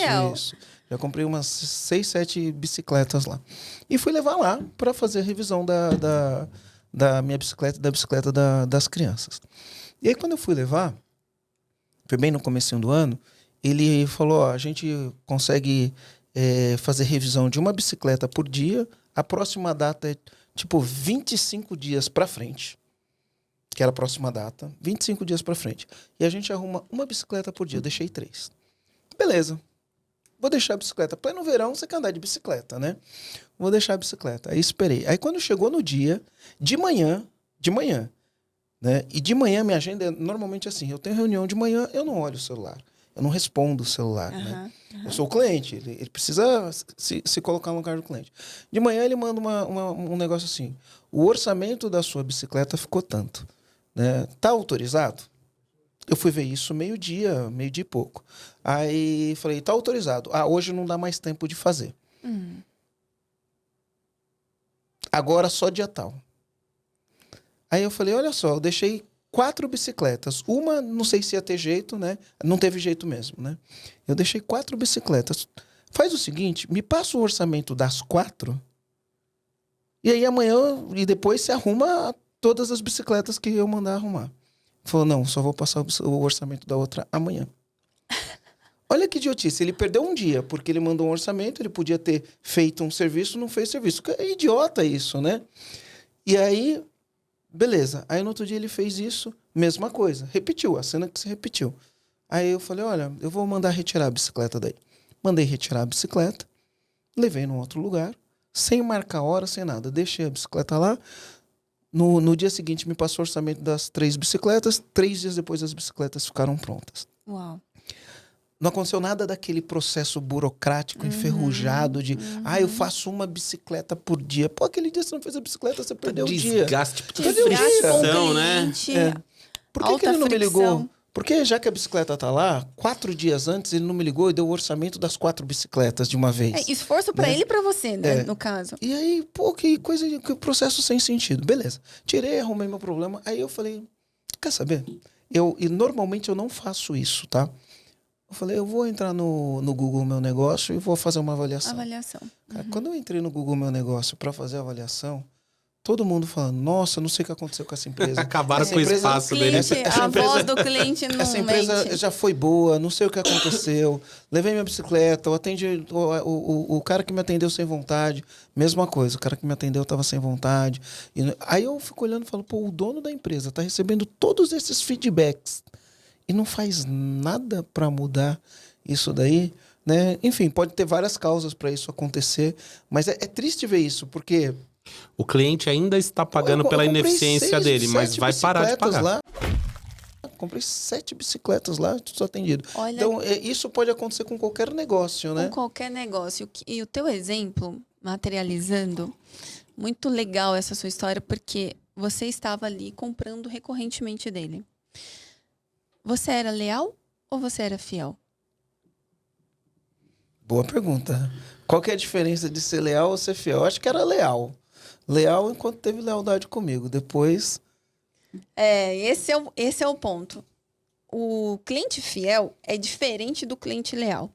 Já comprei umas 6, 7 bicicletas lá. E fui levar lá para fazer a revisão da minha bicicleta, da bicicleta das crianças. E aí quando eu fui levar, foi bem no comecinho do ano, ele falou, ó, a gente consegue fazer revisão de uma bicicleta por dia, a próxima data é tipo 25 dias para frente. Que era a próxima data, 25 dias para frente. E a gente arruma uma bicicleta por dia. Eu deixei 3. Beleza. Vou deixar a bicicleta. Pleno verão, você quer andar de bicicleta, né? Vou deixar a bicicleta. Aí esperei. Aí quando chegou no dia, de manhã, né? E de manhã minha agenda é normalmente assim. Eu tenho reunião de manhã, eu não olho o celular. Eu não respondo o celular, né? Eu sou o cliente. Ele precisa se colocar no lugar do cliente. De manhã ele manda um negócio assim. O orçamento da sua bicicleta ficou tanto. Né? Tá autorizado? Eu fui ver isso meio-dia e pouco. Aí falei, tá autorizado. Hoje não dá mais tempo de fazer. Agora só dia tal. Aí eu falei, olha só, eu deixei 4 bicicletas. Uma, não sei se ia ter jeito, né? Não teve jeito mesmo, né? Eu deixei 4 bicicletas. Faz o seguinte, me passa o orçamento das 4 e aí amanhã e depois se arruma todas as bicicletas que eu mandar arrumar. Falou, não, só vou passar o orçamento da outra amanhã. Olha que idiotice, ele perdeu um dia, porque ele mandou um orçamento, ele podia ter feito um serviço, não fez serviço. É idiota isso, né? E aí, beleza. Aí no outro dia ele fez isso, mesma coisa. Repetiu, a cena que se repetiu. Aí eu falei, olha, eu vou mandar retirar a bicicleta daí. Mandei retirar a bicicleta, levei num outro lugar, sem marcar hora, sem nada. Deixei a bicicleta lá. No dia seguinte, me passou o orçamento das 3 bicicletas. 3 dias depois, as bicicletas ficaram prontas. Uau. Não aconteceu nada daquele processo burocrático, enferrujado de... eu faço uma bicicleta por dia. Pô, aquele dia você não fez a bicicleta, você perdeu o dia. Desgaste, fricção, né? Por que ele não me ligou? Porque já que a bicicleta tá lá, 4 dias antes ele não me ligou e deu o orçamento das 4 bicicletas de uma vez. Esforço pra ele e pra você, né? No caso. E aí, pô, que coisa, que processo sem sentido. Beleza. Tirei, arrumei meu problema. Aí eu falei, quer saber? E normalmente eu não faço isso, tá? Eu falei, eu vou entrar no Google Meu Negócio e vou fazer uma avaliação. Cara, quando eu entrei no Google Meu Negócio para fazer a avaliação, todo mundo falando, nossa, não sei o que aconteceu com essa empresa. Acabaram com o espaço dele. A voz do cliente não Essa empresa mente. já foi boa, não sei o que aconteceu. Levei minha bicicleta, eu atendi o cara que me atendeu sem vontade. Mesma coisa, o cara que me atendeu estava sem vontade. Aí eu fico olhando e falo, pô, o dono da empresa está recebendo todos esses feedbacks e não faz nada para mudar isso daí, né? Enfim, pode ter várias causas para isso acontecer, mas é triste ver isso, porque... O cliente ainda está pagando pela ineficiência dele, mas vai parar de pagar. Lá. Comprei 7 bicicletas lá, tudo atendido. Olha, então, isso pode acontecer com qualquer negócio, né? Com qualquer negócio. E o teu exemplo, materializando, muito legal essa sua história, porque você estava ali comprando recorrentemente dele. Você era leal ou você era fiel? Boa pergunta. Qual que é a diferença de ser leal ou ser fiel? Eu acho que era leal. Leal enquanto teve lealdade comigo. Depois... Esse é o ponto. O cliente fiel é diferente do cliente leal.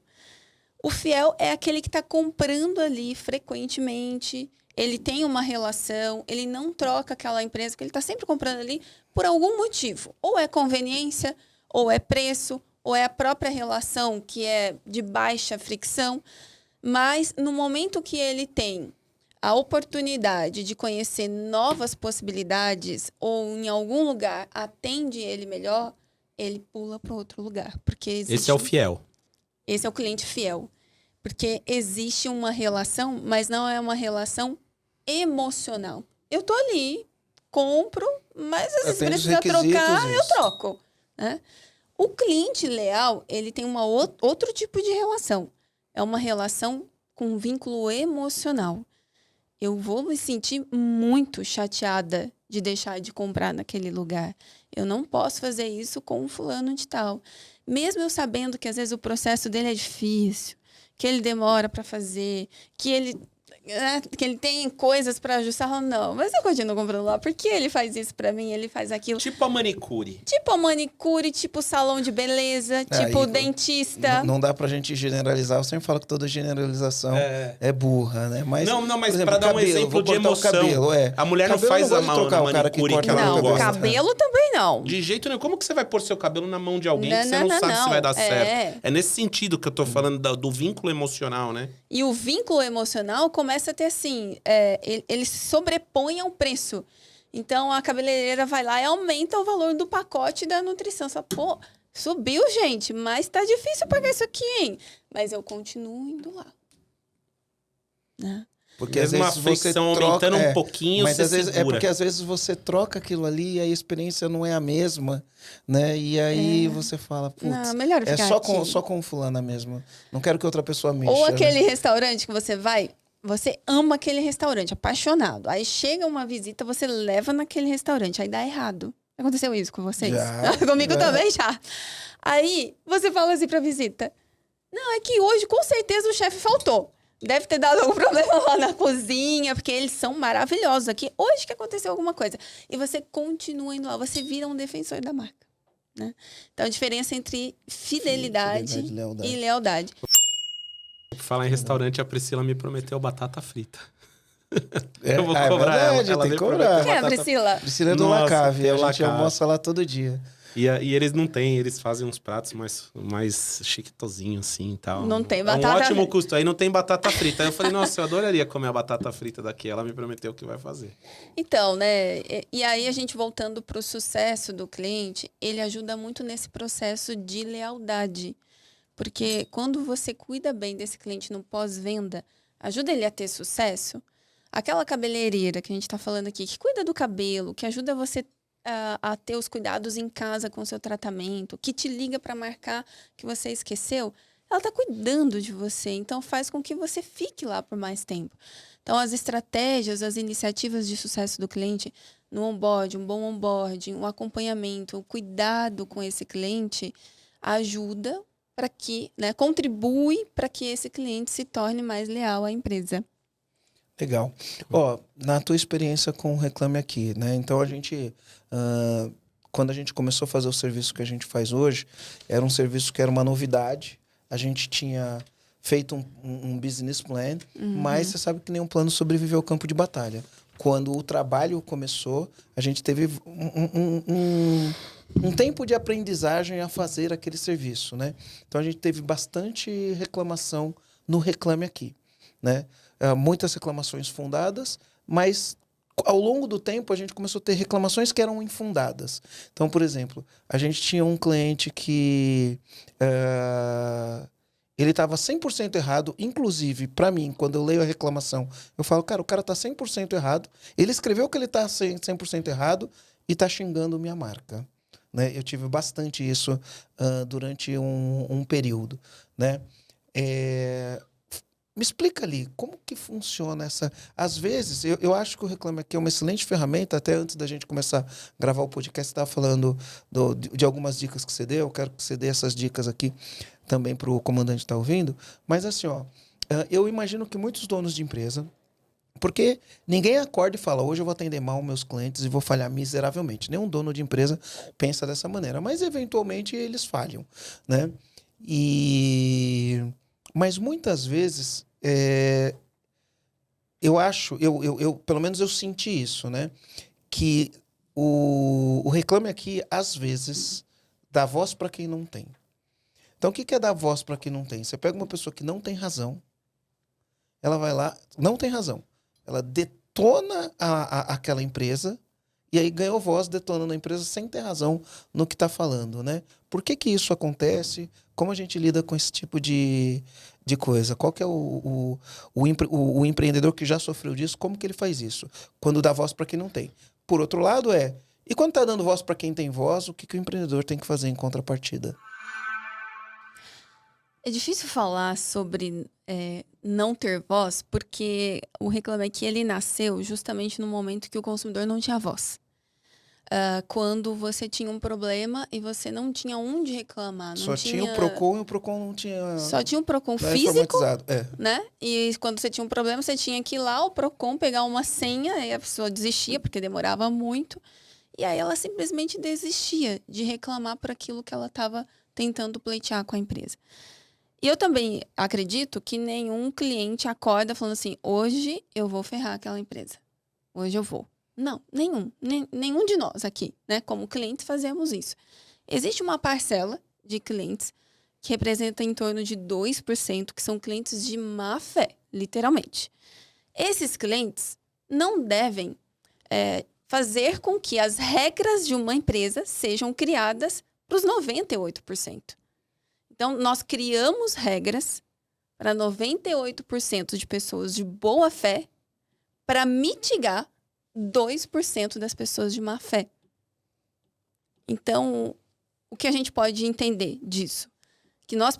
O fiel é aquele que está comprando ali frequentemente. Ele tem uma relação, ele não troca aquela empresa que ele está sempre comprando ali por algum motivo. Ou é conveniência, ou é preço, ou é a própria relação que é de baixa fricção. Mas no momento que ele tem a oportunidade de conhecer novas possibilidades ou em algum lugar atende ele melhor, ele pula para outro lugar. Porque esse é o fiel. Esse é o cliente fiel. Porque existe uma relação, mas não é uma relação emocional. Eu tô ali, compro, mas às vezes precisa trocar, eu troco. Né? O cliente leal, ele tem outro tipo de relação. É uma relação com vínculo emocional. Eu vou me sentir muito chateada de deixar de comprar naquele lugar. Eu não posso fazer isso com um fulano de tal. Mesmo eu sabendo que às vezes o processo dele é difícil, que ele demora para fazer, que ele tem coisas para ajustar. Não, mas eu continuo comprando lá. Porque ele faz isso para mim, ele faz aquilo. Tipo a manicure. Tipo salão de beleza, tipo dentista. Não dá pra gente generalizar. Eu sempre falo que toda generalização é burra, né? Mas, mas para dar um exemplo de emoção. A mulher não faz a mão na manicure que ela não gosta. Cabelo também não. De jeito nenhum. Como que você vai pôr seu cabelo na mão de alguém que você não sabe se vai dar certo? É nesse sentido que eu tô falando do vínculo emocional, né? E o vínculo emocional começa a ter assim, ele se sobrepõe ao preço. Então, a cabeleireira vai lá e aumenta o valor do pacote da nutrição. Só, pô, subiu, gente, mas tá difícil pagar isso aqui, hein? Mas eu continuo indo lá. Né? Porque às vezes você troca, aumentando um pouquinho, mas às vezes segura. porque às vezes você troca aquilo ali e a experiência não é a mesma, né? E aí você fala, putz, melhor ficar só com fulana mesmo. Não quero que outra pessoa mexa. Ou aquele restaurante que você vai, você ama aquele restaurante, apaixonado. Aí chega uma visita, você leva naquele restaurante, aí dá errado. Aconteceu isso com vocês? Já, Comigo também já. Aí você fala assim pra visita, não, é que hoje com certeza o chefe faltou. Deve ter dado algum problema lá na cozinha, porque eles são maravilhosos aqui. Hoje que aconteceu alguma coisa. E você continua indo lá, você vira um defensor da marca. Né? Então, a diferença entre fidelidade e lealdade. Falar em restaurante, a Priscila me prometeu batata frita. Eu vou cobrar ela. Tem que cobrar. Quem é a Priscila? Priscila é do Lacave. A gente almoça lá todo dia. E eles não têm, eles fazem uns pratos mais chiquitozinhos assim e tal. Não tem batata. É um ótimo custo. Aí não tem batata frita. Aí eu falei, nossa, eu adoraria comer a batata frita daqui. Ela me prometeu que vai fazer. Então, né? E aí a gente voltando para o sucesso do cliente, ele ajuda muito nesse processo de lealdade. Porque quando você cuida bem desse cliente no pós-venda, ajuda ele a ter sucesso. Aquela cabeleireira que a gente está falando aqui, que cuida do cabelo, que ajuda você a ter os cuidados em casa com o seu tratamento, que te liga para marcar que você esqueceu, ela está cuidando de você, então faz com que você fique lá por mais tempo. Então, as estratégias, as iniciativas de sucesso do cliente no onboarding, um bom onboarding, um acompanhamento, o cuidado com esse cliente ajuda para que, né, contribui para que esse cliente se torne mais leal à empresa. Legal. Na tua experiência com o Reclame Aqui, né? Então, a gente, quando a gente começou a fazer o serviço que a gente faz hoje, era um serviço que era uma novidade. A gente tinha feito um business plan, mas você sabe que nenhum plano sobreviveu ao campo de batalha. Quando o trabalho começou, a gente teve um tempo de aprendizagem a fazer aquele serviço, né? Então, a gente teve bastante reclamação no Reclame Aqui, né? Muitas reclamações fundadas, mas ao longo do tempo a gente começou a ter reclamações que eram infundadas. Então, por exemplo, a gente tinha um cliente que ele estava 100% errado, inclusive, para mim, quando eu leio a reclamação, eu falo, cara, o cara está 100% errado, ele escreveu que ele está 100% errado e está xingando minha marca. Né? Eu tive bastante isso durante um período, né? Me explica ali, como que funciona essa... Às vezes, eu acho que o Reclame Aqui é uma excelente ferramenta, até antes da gente começar a gravar o podcast, você estava falando de algumas dicas que você deu, eu quero que você dê essas dicas aqui também para o comandante que está ouvindo, mas assim, eu imagino que muitos donos de empresa, porque ninguém acorda e fala, hoje eu vou atender mal meus clientes e vou falhar miseravelmente. Nenhum dono de empresa pensa dessa maneira, mas eventualmente eles falham, né? Mas muitas vezes, eu acho, pelo menos eu senti isso, né? Que o Reclame Aqui, às vezes, dá voz para quem não tem. Então, o que é dar voz para quem não tem? Você pega uma pessoa que não tem razão, ela vai lá, não tem razão, ela detona aquela empresa e aí ganhou voz detonando a empresa sem ter razão no que está falando, né? Por que isso acontece? Como a gente lida com esse tipo de coisa? Qual que é o empreendedor que já sofreu disso? Como que ele faz isso? Quando dá voz para quem não tem. Por outro lado, E quando está dando voz para quem tem voz, o que o empreendedor tem que fazer em contrapartida? É difícil falar sobre não ter voz, porque o Reclame Aqui ele nasceu justamente no momento que o consumidor não tinha voz. Quando você tinha um problema e você não tinha onde reclamar. Só tinha o Procon e o Procon não tinha... Só tinha o Procon físico, né? E quando você tinha um problema, você tinha que ir lá, o Procon, pegar uma senha, e a pessoa desistia, porque demorava muito. E aí ela simplesmente desistia de reclamar por aquilo que ela estava tentando pleitear com a empresa. E eu também acredito que nenhum cliente acorda falando assim, hoje eu vou ferrar aquela empresa. Hoje eu vou. Não, nenhum de nós aqui, né, como clientes, fazemos isso. Existe uma parcela de clientes que representa em torno de 2%, que são clientes de má fé, literalmente. Esses clientes não devem fazer com que as regras de uma empresa sejam criadas para os 98%. Então, nós criamos regras para 98% de pessoas de boa fé para mitigar 2% das pessoas de má fé. Então, o que a gente pode entender disso? Que nós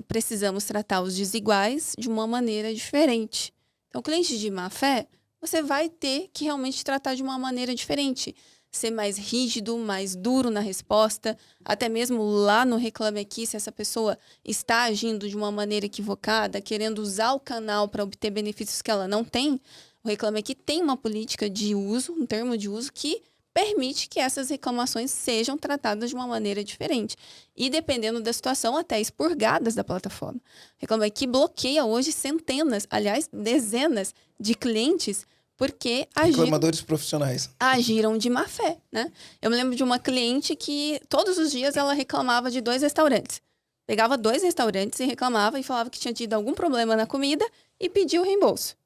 precisamos tratar os desiguais de uma maneira diferente. Então, cliente de má fé, você vai ter que realmente tratar de uma maneira diferente. Ser mais rígido, mais duro na resposta. Até mesmo lá no Reclame Aqui, se essa pessoa está agindo de uma maneira equivocada, querendo usar o canal para obter benefícios que ela não tem, o Reclame Aqui tem uma política de uso, um termo de uso que permite que essas reclamações sejam tratadas de uma maneira diferente. E, dependendo da situação, até expurgadas da plataforma. O Reclame Aqui bloqueia hoje centenas, aliás, dezenas de clientes porque reclamadores profissionais agiram de má fé, né? Eu me lembro de uma cliente que todos os dias ela reclamava de 2 restaurantes. Pegava 2 restaurantes e reclamava e falava que tinha tido algum problema na comida e pediu o reembolso.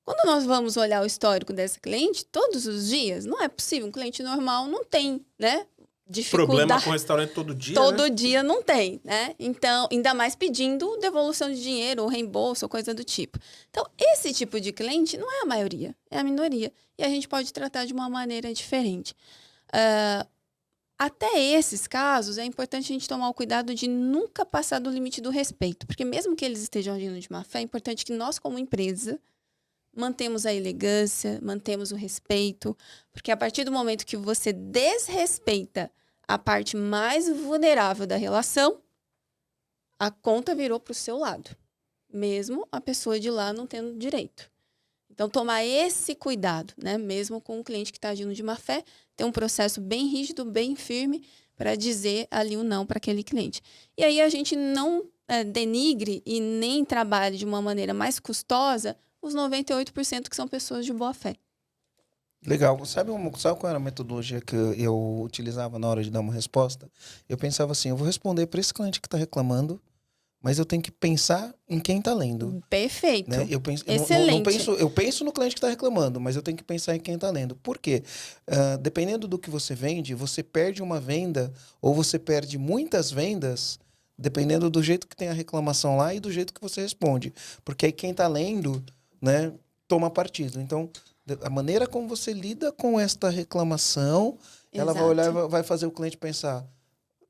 Quando nós vamos olhar o histórico dessa cliente, todos os dias, não é possível. Um cliente normal não tem, né? Dificuldade. Problema com o restaurante todo dia, todo dia não tem, né? Então, ainda mais pedindo devolução de dinheiro, ou reembolso, ou coisa do tipo. Então, esse tipo de cliente não é a maioria, é a minoria. E a gente pode tratar de uma maneira diferente. Até esses casos, é importante a gente tomar o cuidado de nunca passar do limite do respeito. Porque mesmo que eles estejam agindo de má fé, é importante que nós, como empresa, mantemos a elegância, mantemos o respeito, porque a partir do momento que você desrespeita a parte mais vulnerável da relação, a conta virou para o seu lado, mesmo a pessoa de lá não tendo direito. Então, tomar esse cuidado, né? Mesmo com um cliente que está agindo de má fé, ter um processo bem rígido, bem firme, para dizer ali o não para aquele cliente. E aí a gente não denigre e nem trabalhe de uma maneira mais custosa os 98% que são pessoas de boa fé. Legal. Sabe qual era a metodologia que eu utilizava na hora de dar uma resposta? Eu pensava assim, eu vou responder para esse cliente que está reclamando, mas eu tenho que pensar em quem está lendo. Perfeito. Né? Excelente. Eu penso no cliente que está reclamando, mas eu tenho que pensar em quem está lendo. Por quê? Dependendo do que você vende, você perde uma venda ou você perde muitas vendas, dependendo do jeito que tem a reclamação lá e do jeito que você responde. Porque aí quem está lendo, né, toma partido. Então, a maneira como você lida com esta reclamação, ela vai olhar, vai fazer o cliente pensar,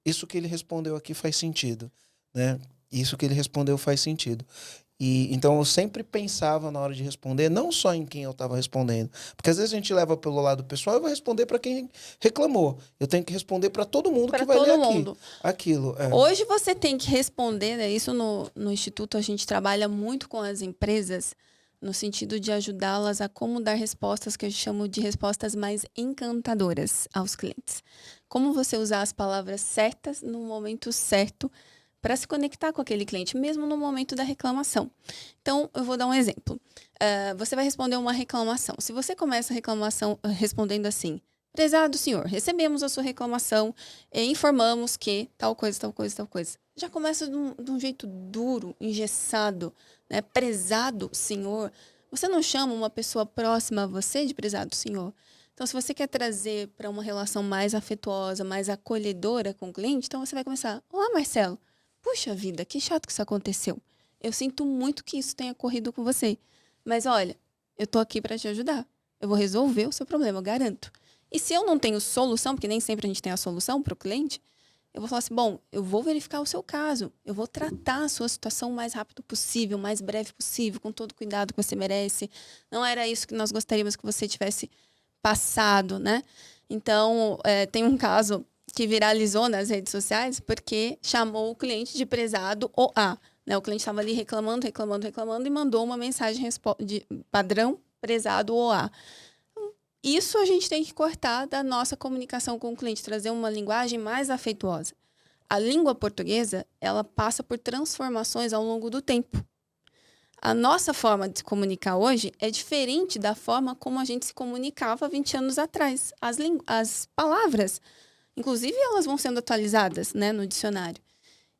isso que ele respondeu aqui faz sentido, né? Isso que ele respondeu faz sentido. E então eu sempre pensava na hora de responder, não só em quem eu estava respondendo, porque às vezes a gente leva pelo lado pessoal, eu vou responder para quem reclamou. Eu tenho que responder para todo mundo que vai ler aquilo. Hoje você tem que responder, né? Isso no Instituto a gente trabalha muito com as empresas no sentido de ajudá-las a como dar respostas que eu chamo de respostas mais encantadoras aos clientes. Como você usar as palavras certas no momento certo para se conectar com aquele cliente, mesmo no momento da reclamação. Então, eu vou dar um exemplo. Você vai responder uma reclamação. Se você começa a reclamação respondendo assim, prezado senhor, recebemos a sua reclamação e informamos que tal coisa, tal coisa, tal coisa. Já começa de um jeito duro, engessado, né? Prezado senhor. Você não chama uma pessoa próxima a você de prezado senhor. Então, se você quer trazer para uma relação mais afetuosa, mais acolhedora com o cliente, então você vai começar, olá Marcelo, puxa vida, que chato que isso aconteceu. Eu sinto muito que isso tenha ocorrido com você. Mas olha, eu tô aqui para te ajudar. Eu vou resolver o seu problema, eu garanto. E se eu não tenho solução, porque nem sempre a gente tem a solução para o cliente, eu vou falar assim, bom, eu vou verificar o seu caso, eu vou tratar a sua situação o mais rápido possível, o mais breve possível, com todo o cuidado que você merece. Não era isso que nós gostaríamos que você tivesse passado, né? Então, tem um caso que viralizou nas redes sociais porque chamou o cliente de prezado OA. Né? O cliente estava ali reclamando e mandou uma mensagem de padrão prezado OA. Isso a gente tem que cortar da nossa comunicação com o cliente, trazer uma linguagem mais afetuosa. A língua portuguesa, ela passa por transformações ao longo do tempo. A nossa forma de se comunicar hoje é diferente da forma como a gente se comunicava 20 anos atrás. As palavras, inclusive, elas vão sendo atualizadas, né, no dicionário.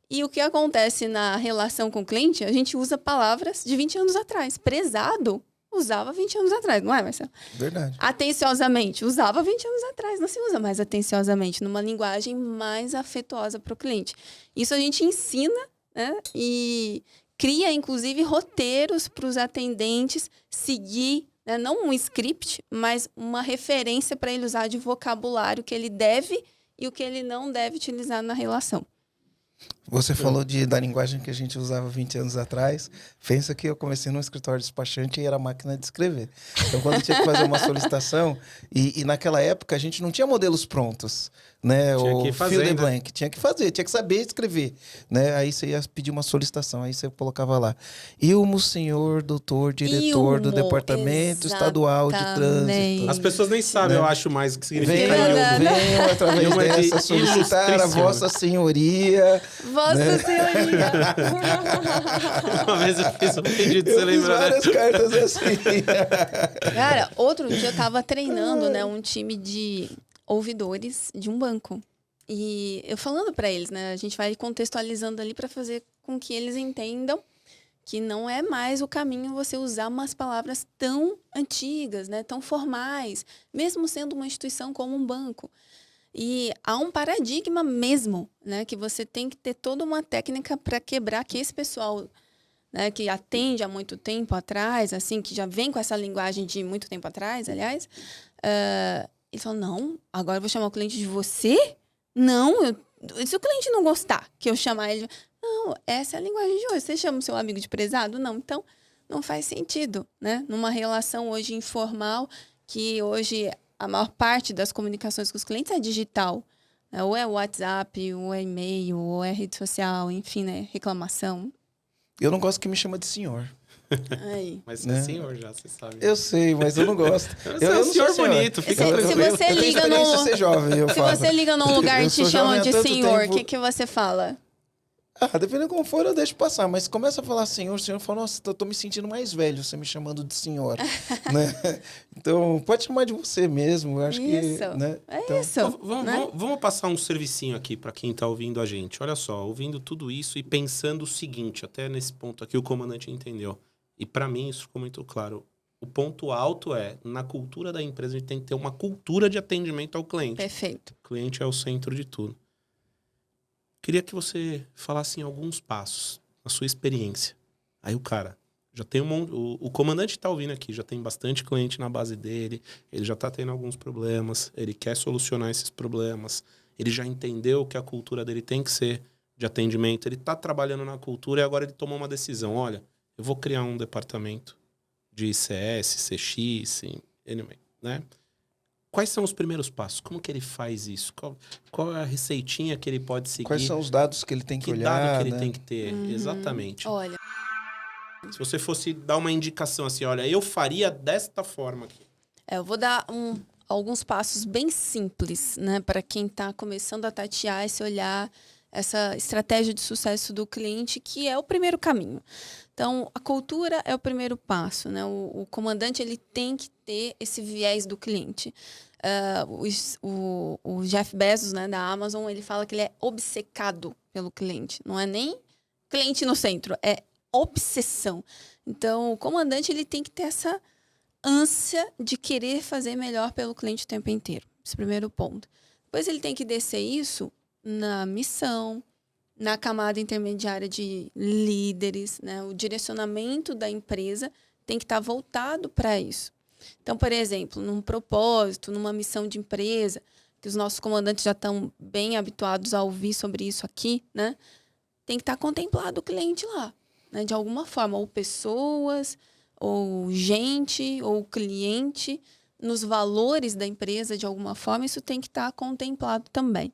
E o que acontece na relação com o cliente, a gente usa palavras de 20 anos atrás. Prezado usava 20 anos atrás, não é, Marcelo? Verdade. Atenciosamente, usava 20 anos atrás. Não se usa mais atenciosamente, numa linguagem mais afetuosa para o cliente. Isso a gente ensina, né? E cria, inclusive, roteiros para os atendentes seguir, né? Não um script, mas uma referência para ele usar de vocabulário que ele deve e o que ele não deve utilizar na relação. Você falou da linguagem que a gente usava 20 anos atrás. Pensa que eu comecei num escritório despachante e era máquina de escrever. Então, quando eu tinha que fazer uma solicitação, e naquela época a gente não tinha modelos prontos, né? O fill the blank. Tinha que fazer, tinha que saber escrever, né? Aí você ia pedir uma solicitação, aí você colocava lá. Ilmo, senhor, doutor, diretor do Departamento Estadual de Trânsito. As pessoas nem sabem, né? Eu acho mais o que significa venham através dessa solicitar a vossa senhoria. Vossa Senhoria. Uma vez eu fiz um pedido, você lembra, né? Várias cartas assim. Cara, outro dia eu tava treinando, né, um time de ouvidores de um banco. E eu falando para eles, né, a gente vai contextualizando ali para fazer com que eles entendam que não é mais o caminho você usar umas palavras tão antigas, né, tão formais, mesmo sendo uma instituição como um banco. E há um paradigma mesmo, né? Que você tem que ter toda uma técnica para quebrar que esse pessoal, né, que atende há muito tempo atrás, assim, que já vem com essa linguagem de muito tempo atrás, aliás, ele falou, não, agora eu vou chamar o cliente de você? Não, se o cliente não gostar que eu chamar ele... Não, essa é a linguagem de hoje. Você chama o seu amigo de prezado? Não, então não faz sentido, né? Numa relação hoje informal, que hoje... A maior parte das comunicações com os clientes é digital. Né? Ou é WhatsApp, ou é e-mail, ou é rede social, enfim, né? Reclamação. Eu não gosto que me chama de senhor. Aí. Mas é senhor já, você sabe. Eu sei, mas eu não gosto. Eu sou um senhor bonito, fica se você liga num... ser jovem, se você liga num lugar e te chamam de senhor, o que você fala? Dependendo como for, eu deixo passar. Mas começa a falar senhor, eu falo, nossa, eu tô me sentindo mais velho, você me chamando de senhora. Né? Então, pode chamar de você mesmo. Eu acho isso. Que... Né? É então, isso. Vamos passar um servicinho aqui para quem tá ouvindo a gente. Olha só, ouvindo tudo isso e pensando o seguinte, até nesse ponto aqui o comandante entendeu. E para mim isso ficou muito claro. O ponto alto é, na cultura da empresa, a gente tem que ter uma cultura de atendimento ao cliente. Perfeito. O cliente é o centro de tudo. Queria que você falasse em alguns passos, a sua experiência. Aí o cara, já tem o comandante que está ouvindo aqui, já tem bastante cliente na base dele, ele já está tendo alguns problemas, ele quer solucionar esses problemas, ele já entendeu que a cultura dele tem que ser de atendimento, ele está trabalhando na cultura e agora ele tomou uma decisão, olha, eu vou criar um departamento de CS, CX, anyway, né? Quais são os primeiros passos? Como que ele faz isso? Qual é a receitinha que ele pode seguir? Quais são os dados que ele tem que olhar? Que dado que ele né? tem que ter? Exatamente. Olha. Se você fosse dar uma indicação assim, olha, eu faria desta forma aqui. Eu vou dar alguns passos bem simples, né? Para quem está começando a tatear esse olhar, essa estratégia de sucesso do cliente, que é o primeiro caminho. Então, a cultura é o primeiro passo, né? O comandante ele tem que ter esse viés do cliente. O Jeff Bezos, né, da Amazon, ele fala que ele é obcecado pelo cliente. Não é nem cliente no centro, é obsessão. Então, o comandante ele tem que ter essa ânsia de querer fazer melhor pelo cliente o tempo inteiro. Esse é o primeiro ponto. Depois ele tem que descer isso na missão, na camada intermediária de líderes, né? O direcionamento da empresa tem que estar voltado para isso. Então, por exemplo, num propósito, numa missão de empresa, que os nossos comandantes já estão bem habituados a ouvir sobre isso aqui, né? Tem que estar contemplado o cliente lá, né? De alguma forma, ou pessoas, ou gente, ou cliente, nos valores da empresa, de alguma forma, isso tem que estar contemplado também.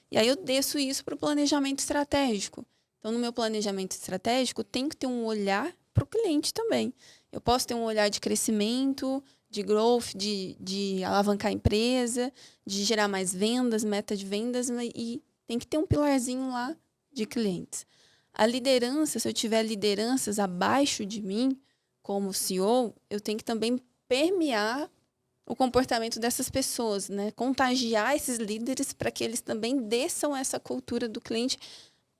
E aí eu desço isso para o planejamento estratégico. Então, no meu planejamento estratégico, tem que ter um olhar para o cliente também. Eu posso ter um olhar de crescimento, de growth, de alavancar a empresa, de gerar mais vendas, meta de vendas, e tem que ter um pilarzinho lá de clientes. A liderança, se eu tiver lideranças abaixo de mim, como CEO, eu tenho que também permear o comportamento dessas pessoas, né? Contagiar esses líderes para que eles também desçam essa cultura do cliente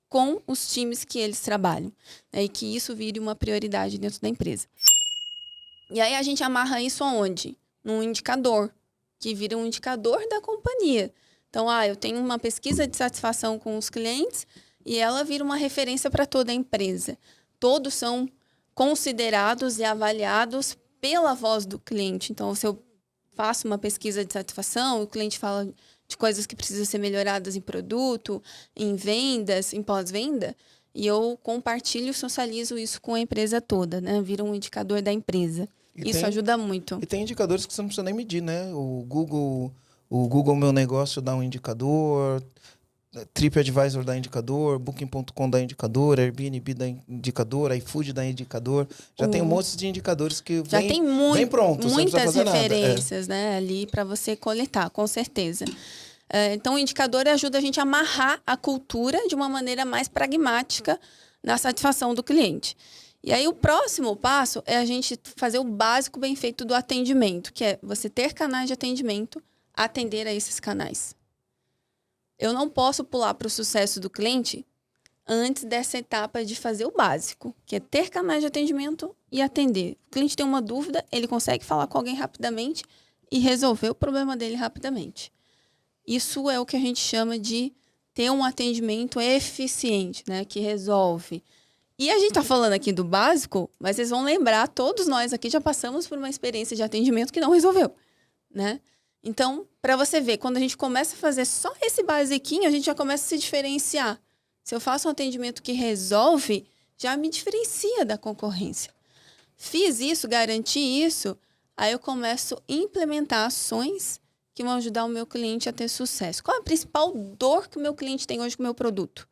com os times que eles trabalham, né? E que isso vire uma prioridade dentro da empresa. E aí a gente amarra isso aonde? Num indicador, que vira um indicador da companhia. Então, eu tenho uma pesquisa de satisfação com os clientes e ela vira uma referência para toda a empresa. Todos são considerados e avaliados pela voz do cliente. Então, se eu faço uma pesquisa de satisfação, o cliente fala de coisas que precisam ser melhoradas em produto, em vendas, em pós-venda, e eu compartilho e socializo isso com a empresa toda, né? Vira um indicador da empresa. Isso ajuda muito. E tem indicadores que você não precisa nem medir, né? O Google Meu Negócio dá um indicador, TripAdvisor dá indicador, Booking.com dá indicador, Airbnb dá indicador, iFood dá indicador. Já tem um monte de indicadores que vem prontos. Muitas referências, né, ali para você coletar, com certeza. Então, o indicador ajuda a gente a amarrar a cultura de uma maneira mais pragmática na satisfação do cliente. E aí, o próximo passo é a gente fazer o básico bem feito do atendimento, que é você ter canais de atendimento, atender a esses canais. Eu não posso pular para o sucesso do cliente antes dessa etapa de fazer o básico, que é ter canais de atendimento e atender. O cliente tem uma dúvida, ele consegue falar com alguém rapidamente e resolver o problema dele rapidamente. Isso é o que a gente chama de ter um atendimento eficiente, né, que resolve. E a gente está falando aqui do básico, mas vocês vão lembrar, todos nós aqui já passamos por uma experiência de atendimento que não resolveu, né? Então, para você ver, quando a gente começa a fazer só esse basiquinho, a gente já começa a se diferenciar. Se eu faço um atendimento que resolve, já me diferencia da concorrência. Fiz isso, garanti isso, aí eu começo a implementar ações que vão ajudar o meu cliente a ter sucesso. Qual é a principal dor que o meu cliente tem hoje com o meu produto?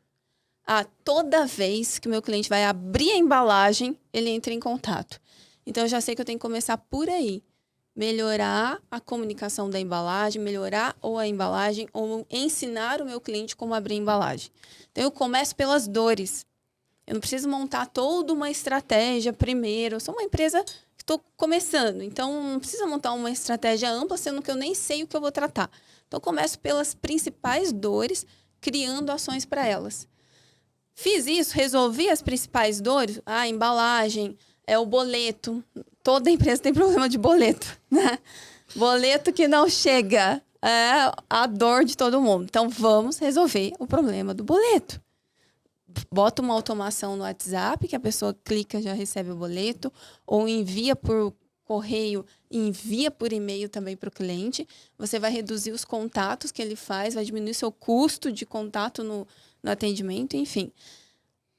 Toda vez que o meu cliente vai abrir a embalagem, ele entra em contato. Então, eu já sei que eu tenho que começar por aí. Melhorar a comunicação da embalagem, melhorar ou a embalagem, ou ensinar o meu cliente como abrir a embalagem. Então, eu começo pelas dores. Eu não preciso montar toda uma estratégia primeiro. Eu sou uma empresa que estou começando, então não precisa montar uma estratégia ampla, sendo que eu nem sei o que eu vou tratar. Então, eu começo pelas principais dores, criando ações para elas. Fiz isso, resolvi as principais dores, a embalagem, o boleto. Toda empresa tem problema de boleto, né? Boleto que não chega é a dor de todo mundo. Então, vamos resolver o problema do boleto. Bota uma automação no WhatsApp, que a pessoa clica e já recebe o boleto, ou envia por correio, envia por e-mail também para o cliente. Você vai reduzir os contatos que ele faz, vai diminuir seu custo de contato no atendimento, enfim.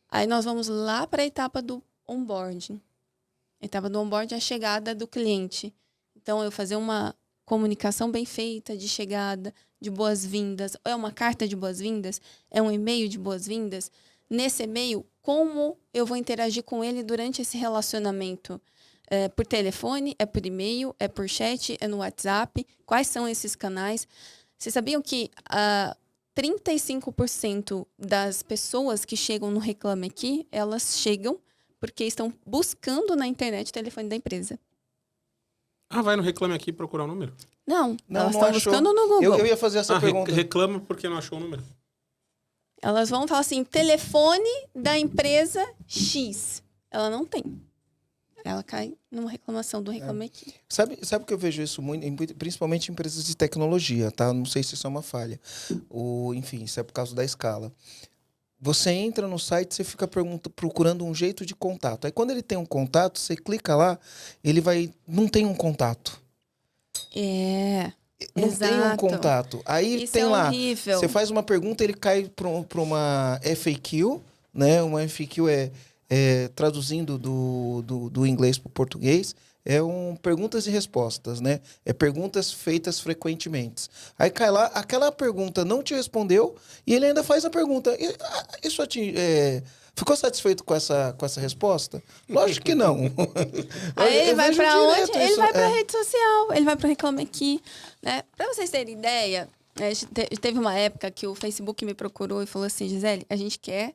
Aí nós vamos lá para a etapa do onboarding. A etapa do onboarding é a chegada do cliente. Então, eu fazer uma comunicação bem feita de chegada, de boas-vindas. É uma carta de boas-vindas? É um e-mail de boas-vindas? Nesse e-mail, como eu vou interagir com ele durante esse relacionamento? É por telefone? É por e-mail? É por chat? É no WhatsApp? Quais são esses canais? Vocês sabiam que 35% das pessoas que chegam no Reclame Aqui, elas chegam porque estão buscando na internet o telefone da empresa. Vai no Reclame Aqui procurar o número? Não, elas estão buscando no Google. Eu ia fazer essa pergunta. Reclama porque não achou o número. Elas vão falar assim, telefone da empresa X. Ela não tem. Ela cai numa reclamação do Reclame Aqui. Sabe que eu vejo isso muito, principalmente em empresas de tecnologia, tá? Não sei se isso é uma falha. Enfim, isso é por causa da escala. você entra no site, você fica procurando um jeito de contato. Aí quando ele tem um contato, você clica lá, ele vai... Não tem um contato. Não Exato. tem um contato. Aí Isso tem lá, horrível. você faz uma pergunta, ele cai para uma FAQ, né? Uma FAQ traduzindo do inglês para o português, perguntas e respostas, né? É perguntas feitas frequentemente. Aí cai lá, aquela pergunta não te respondeu e ele ainda faz a pergunta. Isso ficou satisfeito com essa resposta? Lógico que não. Aí ele vai para onde? Ele vai para a rede social, ele vai para o Reclame Aqui, né? Para vocês terem ideia, teve uma época que o Facebook me procurou e falou assim, Gisele, a gente quer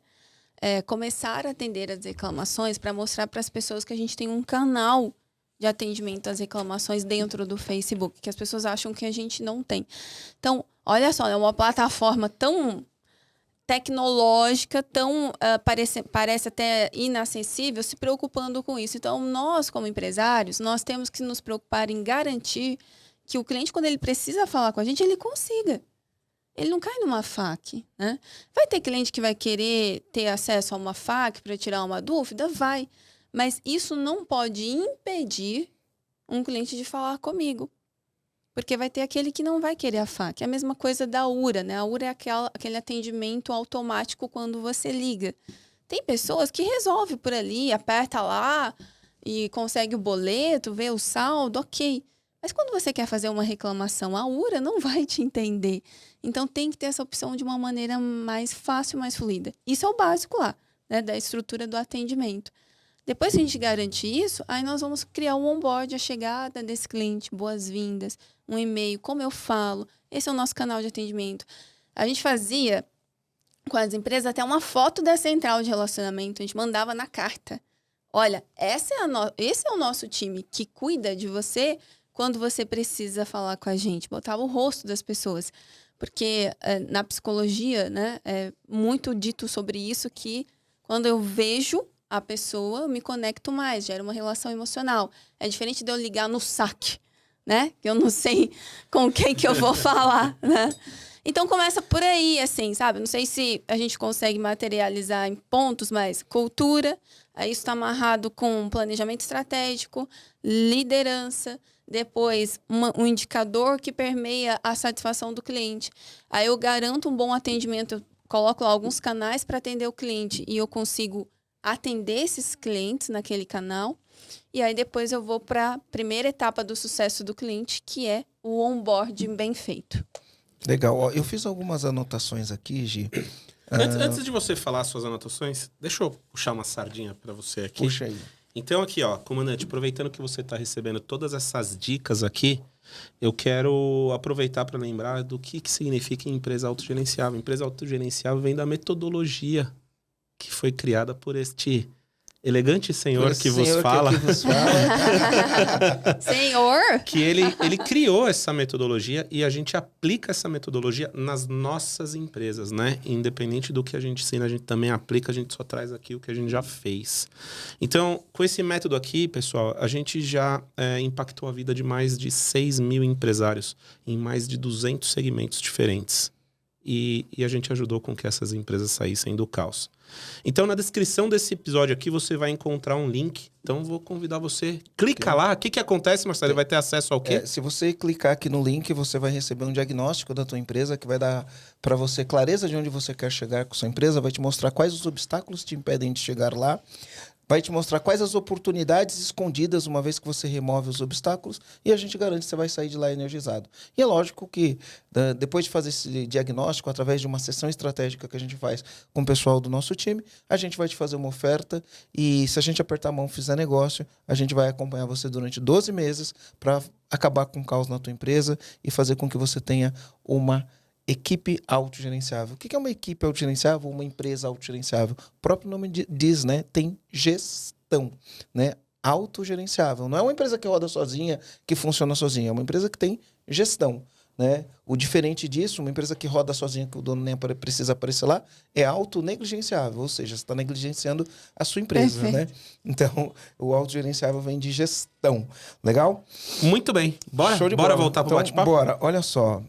começar a atender as reclamações para mostrar para as pessoas que a gente tem um canal de atendimento às reclamações dentro do Facebook, que as pessoas acham que a gente não tem. Então, olha só, é uma plataforma tão tecnológica, tão parece até inacessível, se preocupando com isso. Então, nós, como empresários, nós temos que nos preocupar em garantir que o cliente, quando ele precisa falar com a gente, ele consiga. Ele não cai numa FAQ, né? Vai ter cliente que vai querer ter acesso a uma FAQ para tirar uma dúvida? Vai. Mas isso não pode impedir um cliente de falar comigo. Porque vai ter aquele que não vai querer a FAQ. É a mesma coisa da URA, né? A URA é aquele atendimento automático quando você liga. Tem pessoas que resolvem por ali, aperta lá e consegue o boleto, vê o saldo, ok. Mas quando você quer fazer uma reclamação, a URA não vai te entender. Então tem que ter essa opção de uma maneira mais fácil, mais fluida. Isso é o básico lá, né? Da estrutura do atendimento. Depois que a gente garante isso, aí nós vamos criar um onboard, a chegada desse cliente, boas-vindas, um e-mail, como eu falo. Esse é o nosso canal de atendimento. A gente fazia com as empresas até uma foto da central de relacionamento, a gente mandava na carta. Olha, esse é o nosso time que cuida de você quando você precisa falar com a gente. Botava o rosto das pessoas. Porque na psicologia, né, é muito dito sobre isso, que quando eu vejo a pessoa, eu me conecto mais, gera uma relação emocional. É diferente de eu ligar no saque, né? Que eu não sei com quem que eu vou falar, né? Então, começa por aí, assim, sabe? Não sei se a gente consegue materializar em pontos, mas cultura, aí isso está amarrado com planejamento estratégico, liderança, depois um indicador que permeia a satisfação do cliente. Aí eu garanto um bom atendimento, eu coloco lá alguns canais para atender o cliente e eu consigo atender esses clientes naquele canal. E aí depois eu vou para a primeira etapa do sucesso do cliente, que é o onboard bem feito. Legal. Ó, eu fiz algumas anotações aqui, Gi. Antes de você falar suas anotações, deixa eu puxar uma sardinha para você aqui. Puxa aí. Então aqui, ó, comandante, aproveitando que você está recebendo todas essas dicas aqui, eu quero aproveitar para lembrar do que significa empresa autogerenciável. Empresa autogerenciável vem da metodologia que foi criada por este elegante senhor que vos fala. Senhor? Que ele criou essa metodologia e a gente aplica essa metodologia nas nossas empresas, né? Independente do que a gente ensina, a gente também aplica, a gente só traz aqui o que a gente já fez. Então, com esse método aqui, pessoal, a gente já impactou a vida de mais de 6 mil empresários em mais de 200 segmentos diferentes. E a gente ajudou com que essas empresas saíssem do caos. Então, na descrição desse episódio aqui, você vai encontrar um link. Então, vou convidar você. Clica lá. O que acontece, Marcelo? Ele vai ter acesso ao quê? Se você clicar aqui no link, você vai receber um diagnóstico da tua empresa que vai dar para você clareza de onde você quer chegar com sua empresa. Vai te mostrar quais os obstáculos te impedem de chegar lá. Vai te mostrar quais as oportunidades escondidas uma vez que você remove os obstáculos e a gente garante que você vai sair de lá energizado. E é lógico que depois de fazer esse diagnóstico, através de uma sessão estratégica que a gente faz com o pessoal do nosso time, a gente vai te fazer uma oferta e se a gente apertar a mão e fizer negócio, a gente vai acompanhar você durante 12 meses para acabar com o caos na tua empresa e fazer com que você tenha uma equipe autogerenciável. O que é uma equipe autogerenciável? Uma empresa autogerenciável. O próprio nome diz, né? Tem gestão, né? Autogerenciável. Não é uma empresa que roda sozinha, que funciona sozinha. É uma empresa que tem gestão, né? O diferente disso, uma empresa que roda sozinha, que o dono nem precisa aparecer lá, é autonegligenciável. Ou seja, você está negligenciando a sua empresa, né? Então, o autogerenciável vem de gestão. Legal? Muito bem. Bora voltar para o bate-papo? Bora. Olha só.